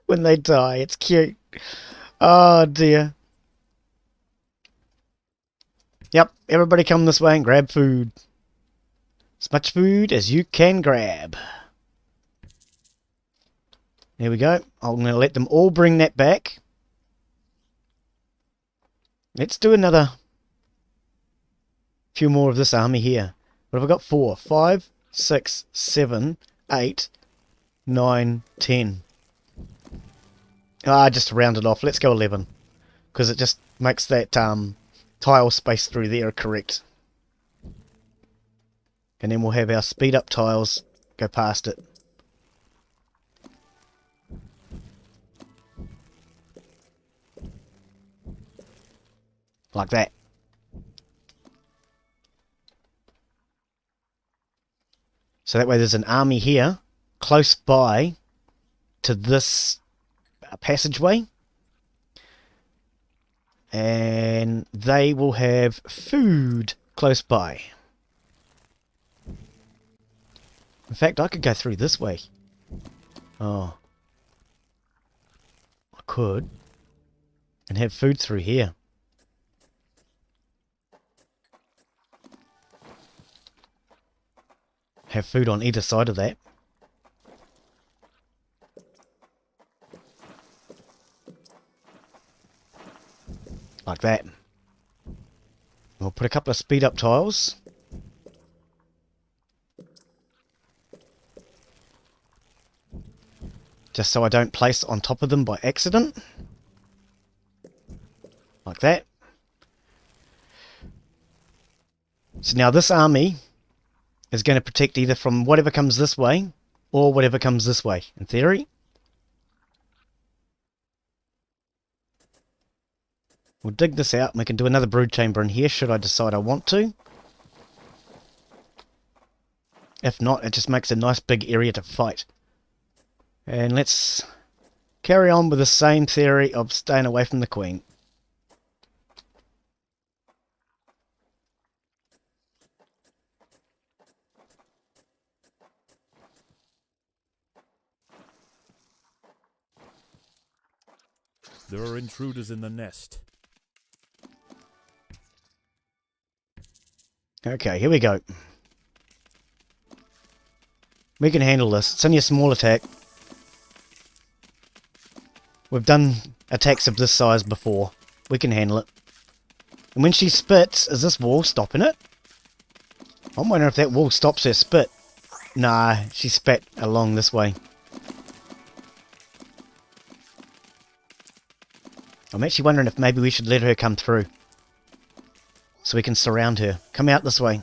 when they die. It's cute. Oh dear. Yep, everybody come this way and grab food. As much food as you can grab. There we go. I'm going to let them all bring that back. Let's do another few more of this army here. What have I got? 4, 5, 6, 7, 8, 9, 10. Just round it off. Let's go 11. Because it just makes that tile space through there correct. And then we'll have our speed up tiles go past it. Like that. So that way there's an army here, close by to this passageway. And they will have food close by. In fact, I could go through this way. Oh. I could. And have food through here. Have food on either side of that. Like that. We'll put a couple of speed up tiles. Just so I don't place on top of them by accident. Like that. So now this army is going to protect either from whatever comes this way or whatever comes this way, in theory. We'll dig this out and we can do another brood chamber in here should I decide I want to. If not, it just makes a nice big area to fight. And let's carry on with the same theory of staying away from the queen. There are intruders in the nest. Okay, here we go. We can handle this. It's only a small attack. We've done attacks of this size before. We can handle it. And when she spits, is this wall stopping it? I'm wondering if that wall stops her spit. Nah, she spat along this way. I'm actually wondering if maybe we should let her come through. So we can surround her. Come out this way.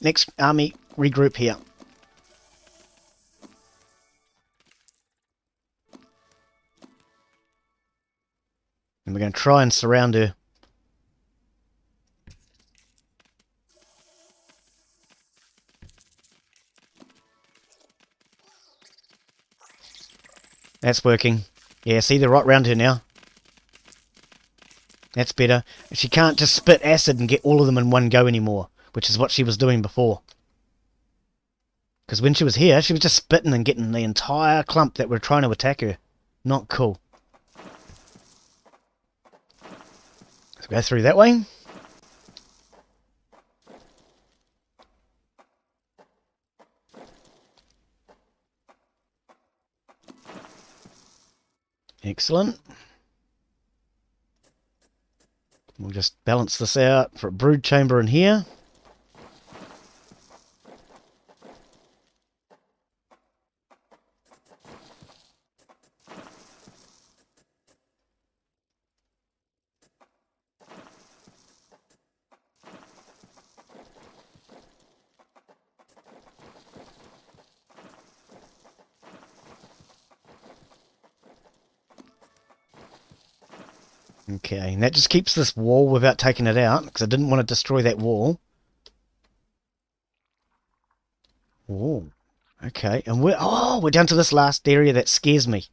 Next army, regroup here. And we're going to try and surround her. That's working. Yeah, see, they're right round her now. That's better. She can't just spit acid and get all of them in one go anymore, which is what she was doing before. Because when she was here, she was just spitting and getting the entire clump that were trying to attack her. Not cool. Let's go through that way. Excellent. We'll just balance this out for a brood chamber in here. Okay, and that just keeps this wall without taking it out, because I didn't want to destroy that wall. Oh, okay, and we're down to this last area that scares me.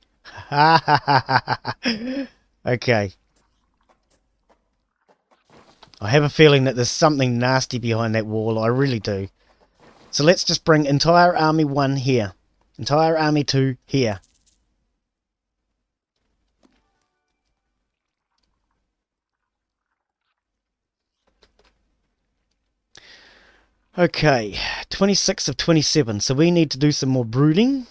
Okay. I have a feeling that there's something nasty behind that wall, I really do. So let's just bring entire army 1 here. Entire army 2 here. Okay, 26 of 27, so we need to do some more brooding.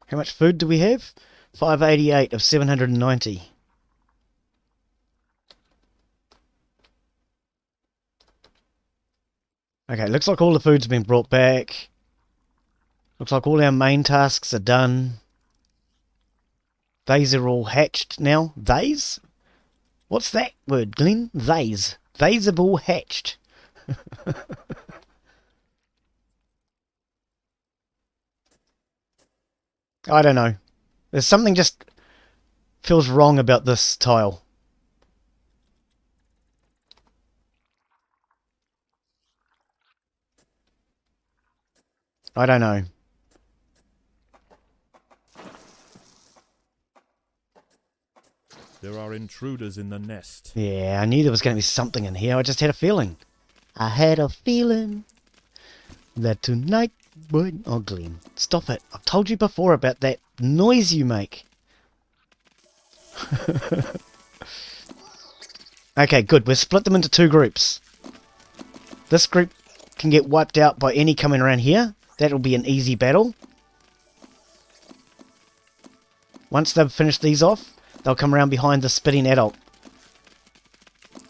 How much food do we have? 588 of 790. Okay, looks like all the food's been brought back. Looks like all our main tasks are done. These are all hatched now. These? What's that word, Glenn? These. These have all hatched. I don't know. There's something just feels wrong about this tile. I don't know. There are intruders in the nest. Yeah, I knew there was going to be something in here. I just had a feeling. I had a feeling that tonight would... Oh, Glenn, stop it. I've told you before about that noise you make. Okay, good. We've split them into 2 groups. This group can get wiped out by any coming around here. That'll be an easy battle. Once they've finished these off, they'll come around behind the spitting adult,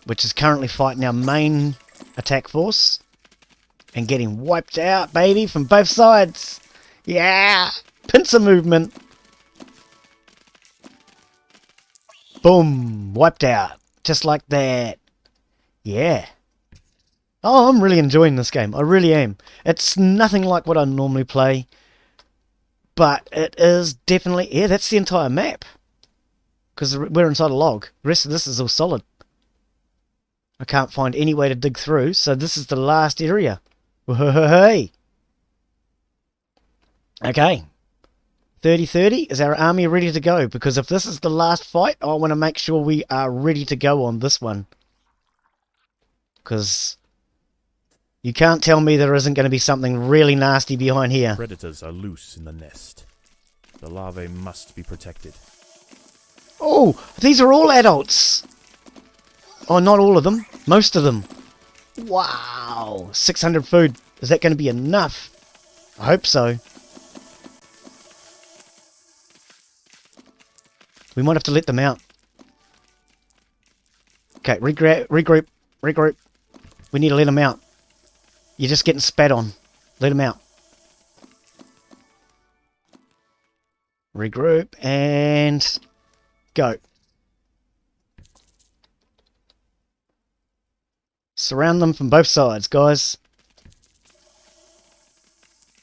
which is currently fighting our main attack force and getting wiped out, baby, from both sides. Yeah! Pincer movement. Boom! Wiped out. Just like that. Yeah. Oh, I'm really enjoying this game. I really am. It's nothing like what I normally play, but it is definitely... Yeah, that's the entire map. Because we're inside a log. The rest of this is all solid. I can't find any way to dig through, so this is the last area. Hey! Okay. 30-30, is our army ready to go? Because if this is the last fight, I want to make sure we are ready to go on this one. Because you can't tell me there isn't going to be something really nasty behind here. Predators are loose in the nest. The larvae must be protected. Oh, these are all adults. Oh, not all of them. Most of them. Wow. 600 food. Is that going to be enough? I hope so. We might have to let them out. Okay, regroup. We need to let them out. You're just getting spat on. Let them out. Regroup and go. Surround them from both sides, guys.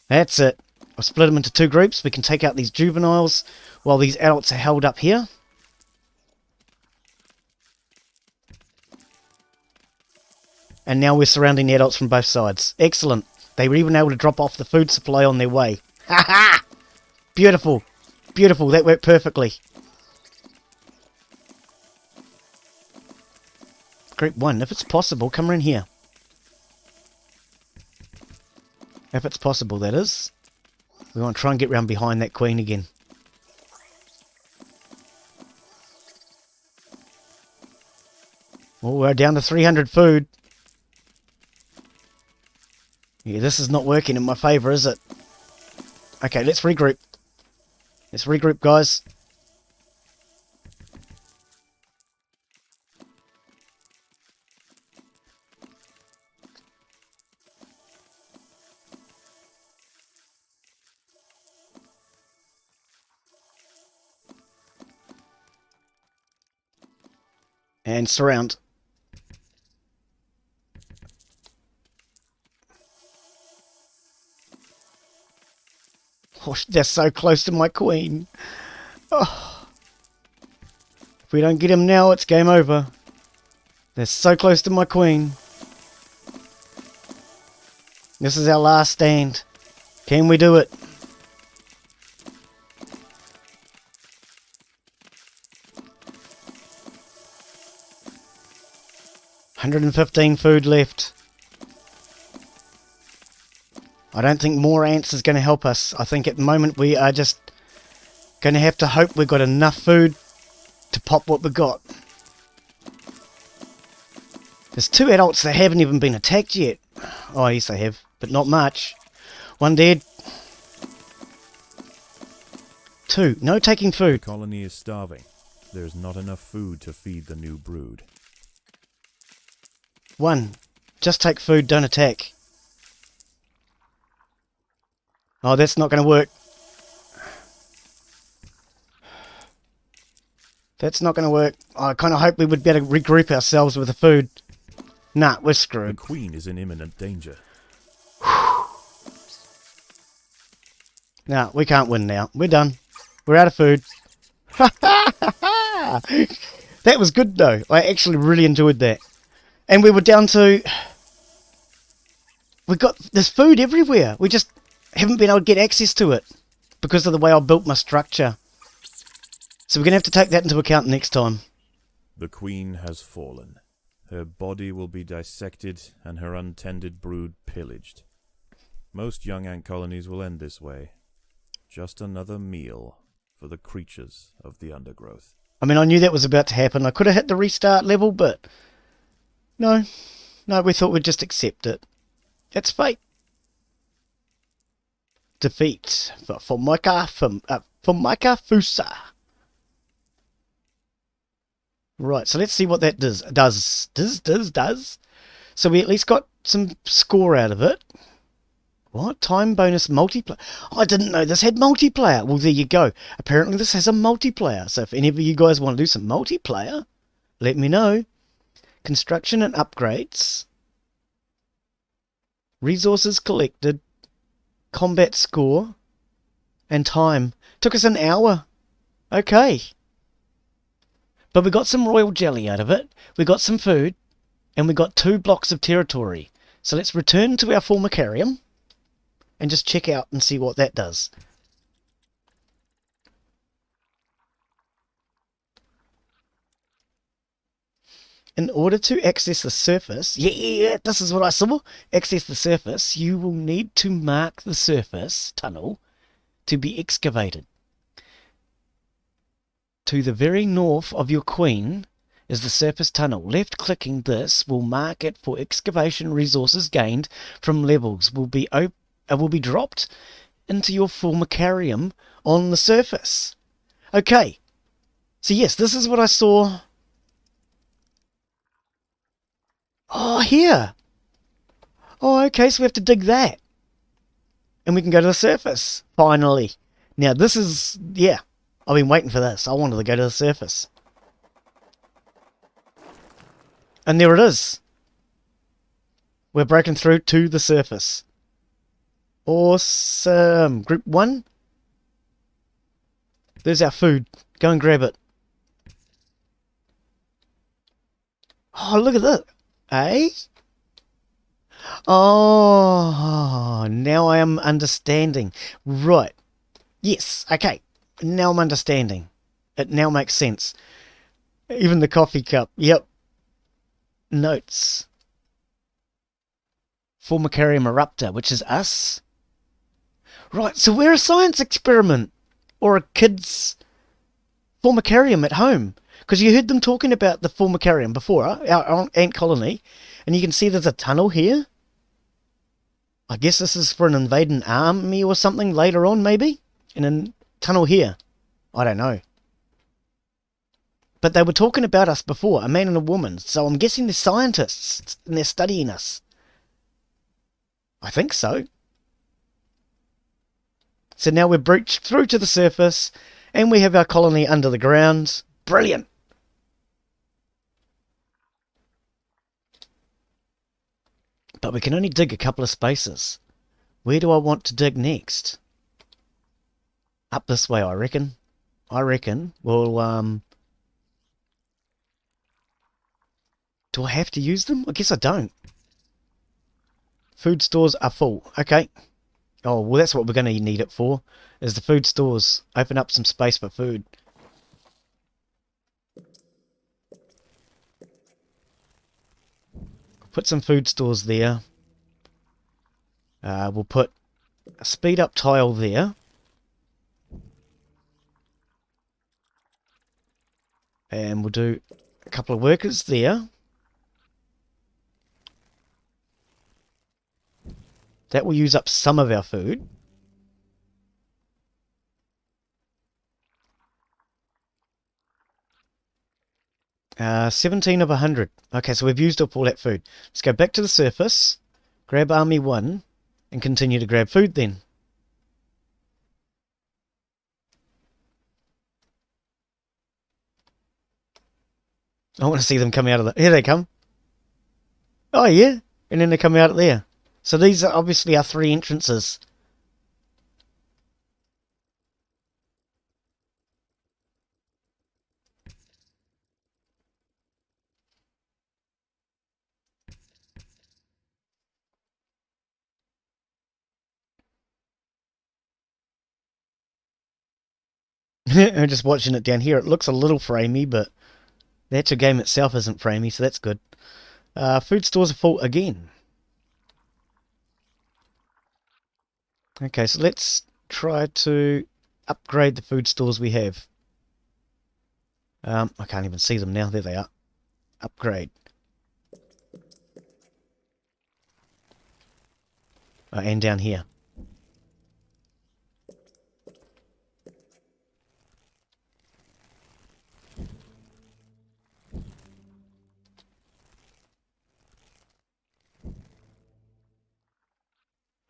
That's it. I've split them into two groups. We can take out these juveniles while these adults are held up here. And now we're surrounding the adults from both sides. Excellent. They were even able to drop off the food supply on their way. Ha ha! Beautiful. Beautiful. That worked perfectly. Group 1, if it's possible, come in here. If it's possible, that is. We want to try and get round behind that queen again. Oh, we're down to 300 food. Yeah, this is not working in my favour, is it? Okay, let's regroup. Let's regroup, guys. And surround. Oh, they're so close to my queen. Oh. If we don't get him now, it's game over. They're so close to my queen. This is our last stand. Can we do it? $115 food left. I don't think more ants is going to help us. I think at the moment we are just going to have to hope we've got enough food to pop what we got. There's two adults that haven't even been attacked yet. Oh, yes they have, but not much. One dead. Two, no taking food. The colony is starving. There's not enough food to feed the new brood. One, just take food, don't attack. Oh, that's not going to work. That's not going to work. I kind of hope we would better regroup ourselves with the food. Nah, we're The screwed. queen is in imminent danger. Nah, we can't win now. We're done. We're out of food. That was good though. I actually really enjoyed that. And we were down to... There's food everywhere. We just haven't been able to get access to it because of the way I built my structure. So we're going to have to take that into account next time. The queen has fallen. Her body will be dissected and her untended brood pillaged. Most young ant colonies will end this way. Just another meal for the creatures of the undergrowth. I mean, I knew that was about to happen. I could have hit the restart level, but... No, we thought we'd just accept it. It's fate. Defeat for Formicarium. Right, so let's see what that does. So we at least got some score out of it. What? Time bonus multiplayer. I didn't know this had multiplayer. Well, there you go. Apparently this has a multiplayer. So if any of you guys want to do some multiplayer, let me know. Construction and upgrades. Resources collected. Combat score. And time. Took us an hour. Okay. But we got some royal jelly out of it. We got some food. And we got 2 blocks of territory. So let's return to our Formicarium. And just check out and see what that does. In order to access the surface, yeah, this is what I saw. Access the surface, you will need to mark the surface tunnel to be excavated. To the very north of your queen is the surface tunnel. Left-clicking this will mark it for excavation. Resources gained from levels will be dropped into your Formicarium on the surface. Okay. So yes, this is what I saw. Oh, here. Oh, okay, so we have to dig that. And we can go to the surface, finally. Now, this is, yeah, I've been waiting for this. I wanted to go to the surface. And there it is. We're breaking through to the surface. Awesome. Group 1. There's our food. Go and grab it. Oh, look at that. Eh? Oh, now I am understanding. Right. Yes, okay. Now I'm understanding. It now makes sense. Even the coffee cup. Yep. Notes. Formicarium erupta, which is us. Right, so we're a science experiment. Or a kid's Formicarium at home. Because you heard them talking about the Formicarium before, our ant colony. And you can see there's a tunnel here. I guess this is for an invading army or something later on, maybe? In a tunnel here. I don't know. But they were talking about us before, a man and a woman. So I'm guessing they're scientists and they're studying us. I think so. So now we've breached through to the surface and we have our colony under the ground. Brilliant. But we can only dig a couple of spaces. Where do I want to dig next? Up this way, I reckon. Well, do I have to use them? I guess I don't. Food stores are full. Okay. Oh, well, that's what we're going to need it for, is the food stores. Open up some space for food. Put some food stores there. We'll put a speed up tile there. And we'll do a couple of workers there. That will use up some of our food. Uh, 17 of 100. Okay, so we've used up all that food. Let's go back to the surface, grab Army 1, and continue to grab food then. I want to see them come out of the... Here they come. Oh, yeah. And then they come out of there. So these are obviously our 3 entrances. I'm just watching it down here. It looks a little framey, but the actual game itself isn't framey, so that's good. Food stores are full again. Okay, so let's try to upgrade the food stores we have. I can't even see them now. There they are. Upgrade. And down here.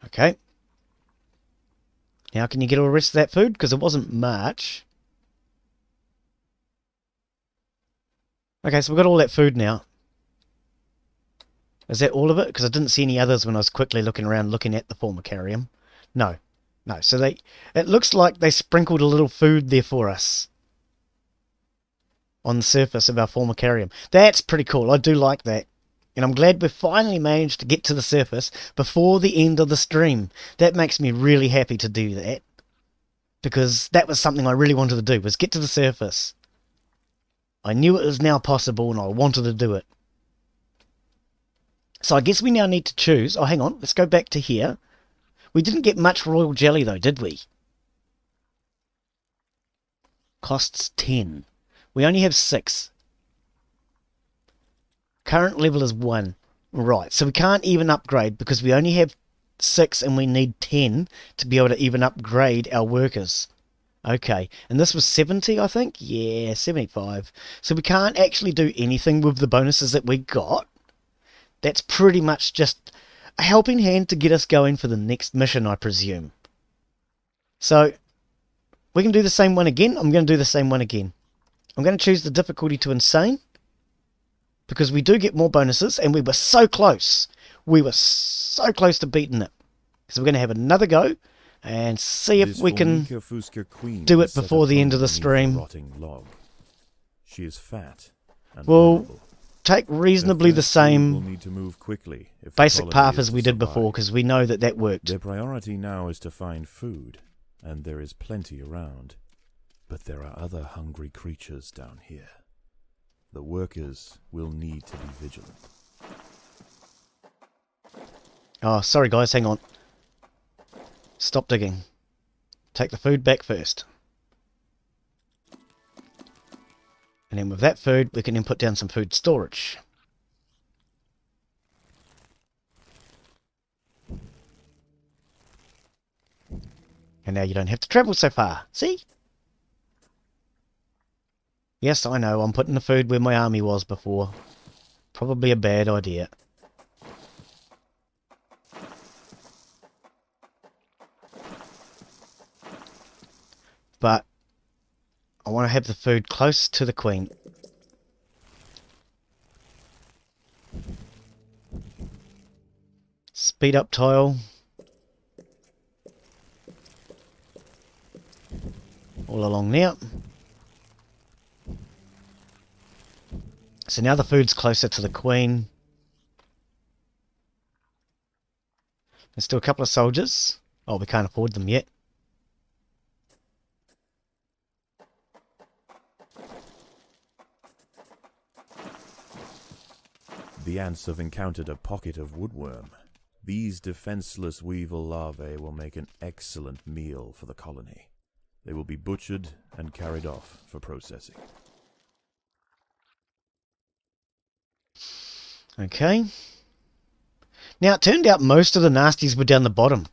Okay. Now can you get all the rest of that food? Because it wasn't much. Okay, so we've got all that food now. Is that all of it? Because I didn't see any others when I was quickly looking around looking at the Formicarium. No. No, so it looks like they sprinkled a little food there for us. On the surface of our Formicarium. That's pretty cool. I do like that. And I'm glad we finally managed to get to the surface before the end of the stream. That makes me really happy to do that. Because that was something I really wanted to do, was get to the surface. I knew it was now possible and I wanted to do it. So I guess we now need to choose... Oh, hang on. Let's go back to here. We didn't get much royal jelly though, did we? Costs 10. We only have 6. Current level is 1. Right, so we can't even upgrade because we only have 6 and we need 10 to be able to even upgrade our workers. Okay, and this was 70, I think? Yeah, 75. So we can't actually do anything with the bonuses that we got. That's pretty much just a helping hand to get us going for the next mission, I presume. So, we can do the same one again. I'm going to do the same one again. I'm going to choose the difficulty to insane, because we do get more bonuses, and we were so close. We were so close to beating it. So we're going to have another go, and see if we can do it before the end of the stream. She is fat and we'll take reasonably the same need to move quickly if basic path as we did before, because we know that that worked. Their priority now is to find food, and there is plenty around. But there are other hungry creatures down here. The workers will need to be vigilant. Oh, sorry guys, hang on. Stop digging. Take the food back first. And then with that food, we can then put down some food storage. And now you don't have to travel so far. See? Yes, I know, I'm putting the food where my army was before. Probably a bad idea. But I want to have the food close to the queen. Speed up tile. All along there. So now the food's closer to the queen. There's still a couple of soldiers. Oh, we can't afford them yet. The ants have encountered a pocket of woodworm. These defenseless weevil larvae will make an excellent meal for the colony. They will be butchered and carried off for processing. Okay. Now, it turned out most of the nasties were down the bottom.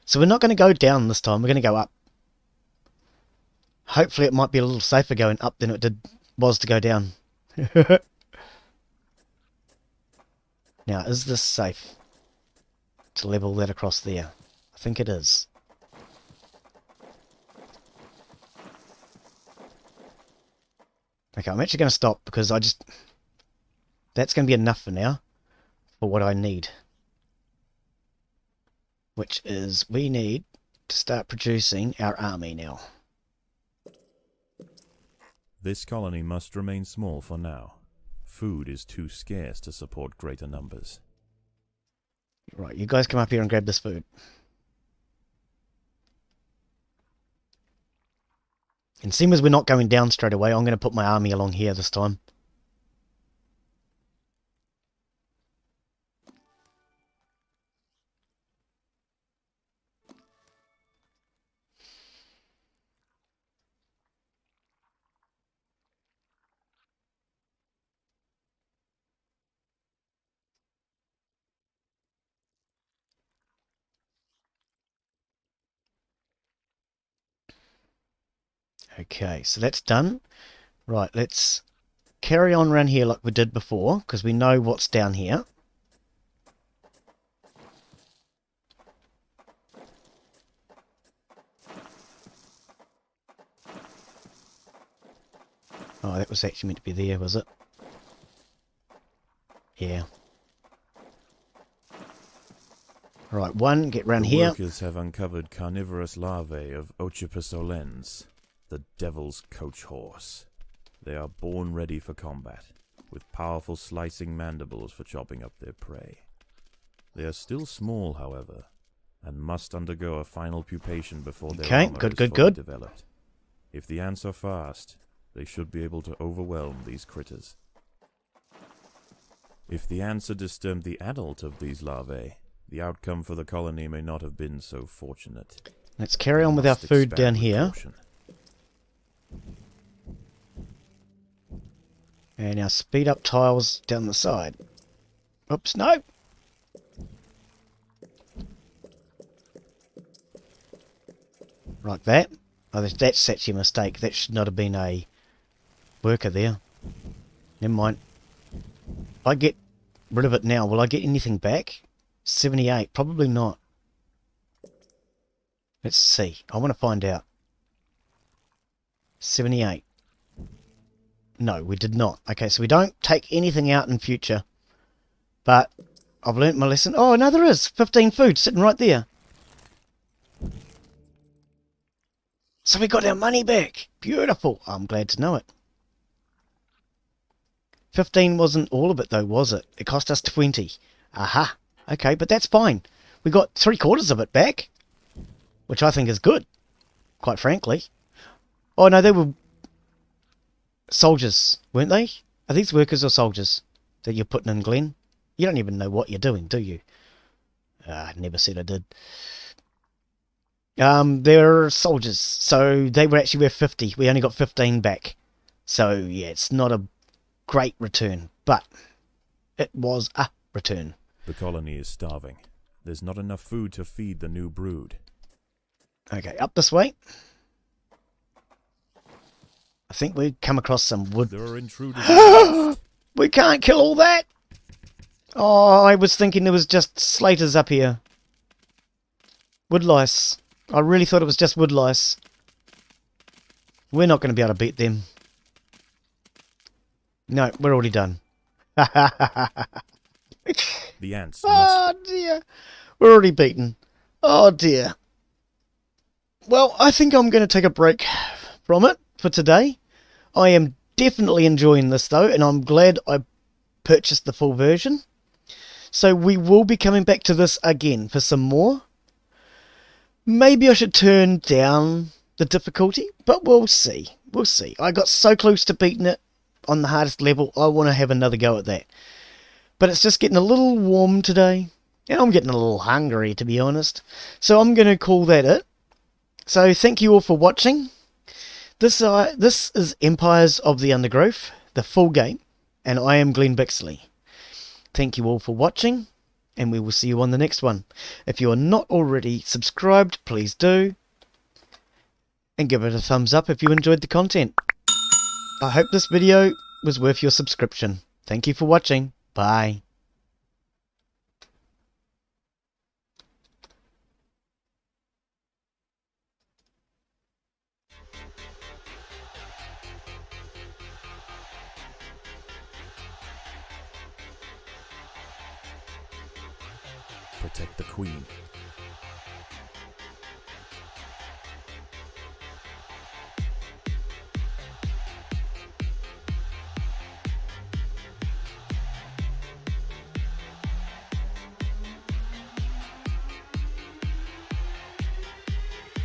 So we're not going to go down this time. We're going to go up. Hopefully it might be a little safer going up than it was to go down. Now, is this safe to level that across there? I think it is. Okay, I'm actually going to stop because that's going to be enough for now for what I need. Which is, we need to start producing our army now. This colony must remain small for now. Food is too scarce to support greater numbers. Right, you guys come up here and grab this food. And seeing as we're not going down straight away, I'm going to put my army along here this time. Okay, so that's done. Right, let's carry on around here like we did before, because we know what's down here. Oh, that was actually meant to be there, was it? Yeah. Right, one, get round here. Workers have uncovered carnivorous larvae of Ochipus olens, the devil's coach horse. They are born ready for combat, with powerful slicing mandibles for chopping up their prey. They are still small, however, and must undergo a final pupation before their armor is fully developed. If the ants are fast, they should be able to overwhelm these critters. If the ants had disturbed the adult of these larvae, the outcome for the colony may not have been so fortunate. Let's carry on with our food down here. And our speed up tiles down the side. Oops, no! Like that. Oh, that's actually a mistake. That should not have been a worker there. Never mind. If I get rid of it now, will I get anything back? 78. Probably not. Let's see. I want to find out. 78. No, we did not. Okay, so we don't take anything out in future. But I've learnt my lesson. Oh, no, there is. 15 food sitting right there. So we got our money back. Beautiful. I'm glad to know it. 15 wasn't all of it though, was it? It cost us 20. Aha. Okay, but that's fine. We got 3/4 of it back. Which I think is good. Quite frankly. Oh no, they were soldiers, weren't they? Are these workers or soldiers that you're putting in, Glenn? You don't even know what you're doing, do you? I never said I did. They're soldiers, so they were actually worth 50. We only got 15 back. So, yeah, it's not a great return, but it was a return. The colony is starving. There's not enough food to feed the new brood. Okay, up this way. I think we've come across some wood. There are intruders. We can't kill all that! Oh, I was thinking there was just slaters up here. Wood lice. I really thought it was just wood lice. We're not going to be able to beat them. No, we're already done. The ants. Oh dear. We're already beaten. Oh dear. Well, I think I'm going to take a break from it for today. I am definitely enjoying this though, and I'm glad I purchased the full version. So we will be coming back to this again for some more. Maybe I should turn down the difficulty, but we'll see. We'll see. I got so close to beating it on the hardest level, I want to have another go at that. But it's just getting a little warm today, and I'm getting a little hungry, to be honest. So I'm going to call that it. So thank you all for watching. This is Empires of the Undergrowth, the full game, and I am Glenn Bixley. Thank you all for watching, and we will see you on the next one. If you are not already subscribed, please do. And give it a thumbs up if you enjoyed the content. I hope this video was worth your subscription. Thank you for watching. Bye. Protect the queen.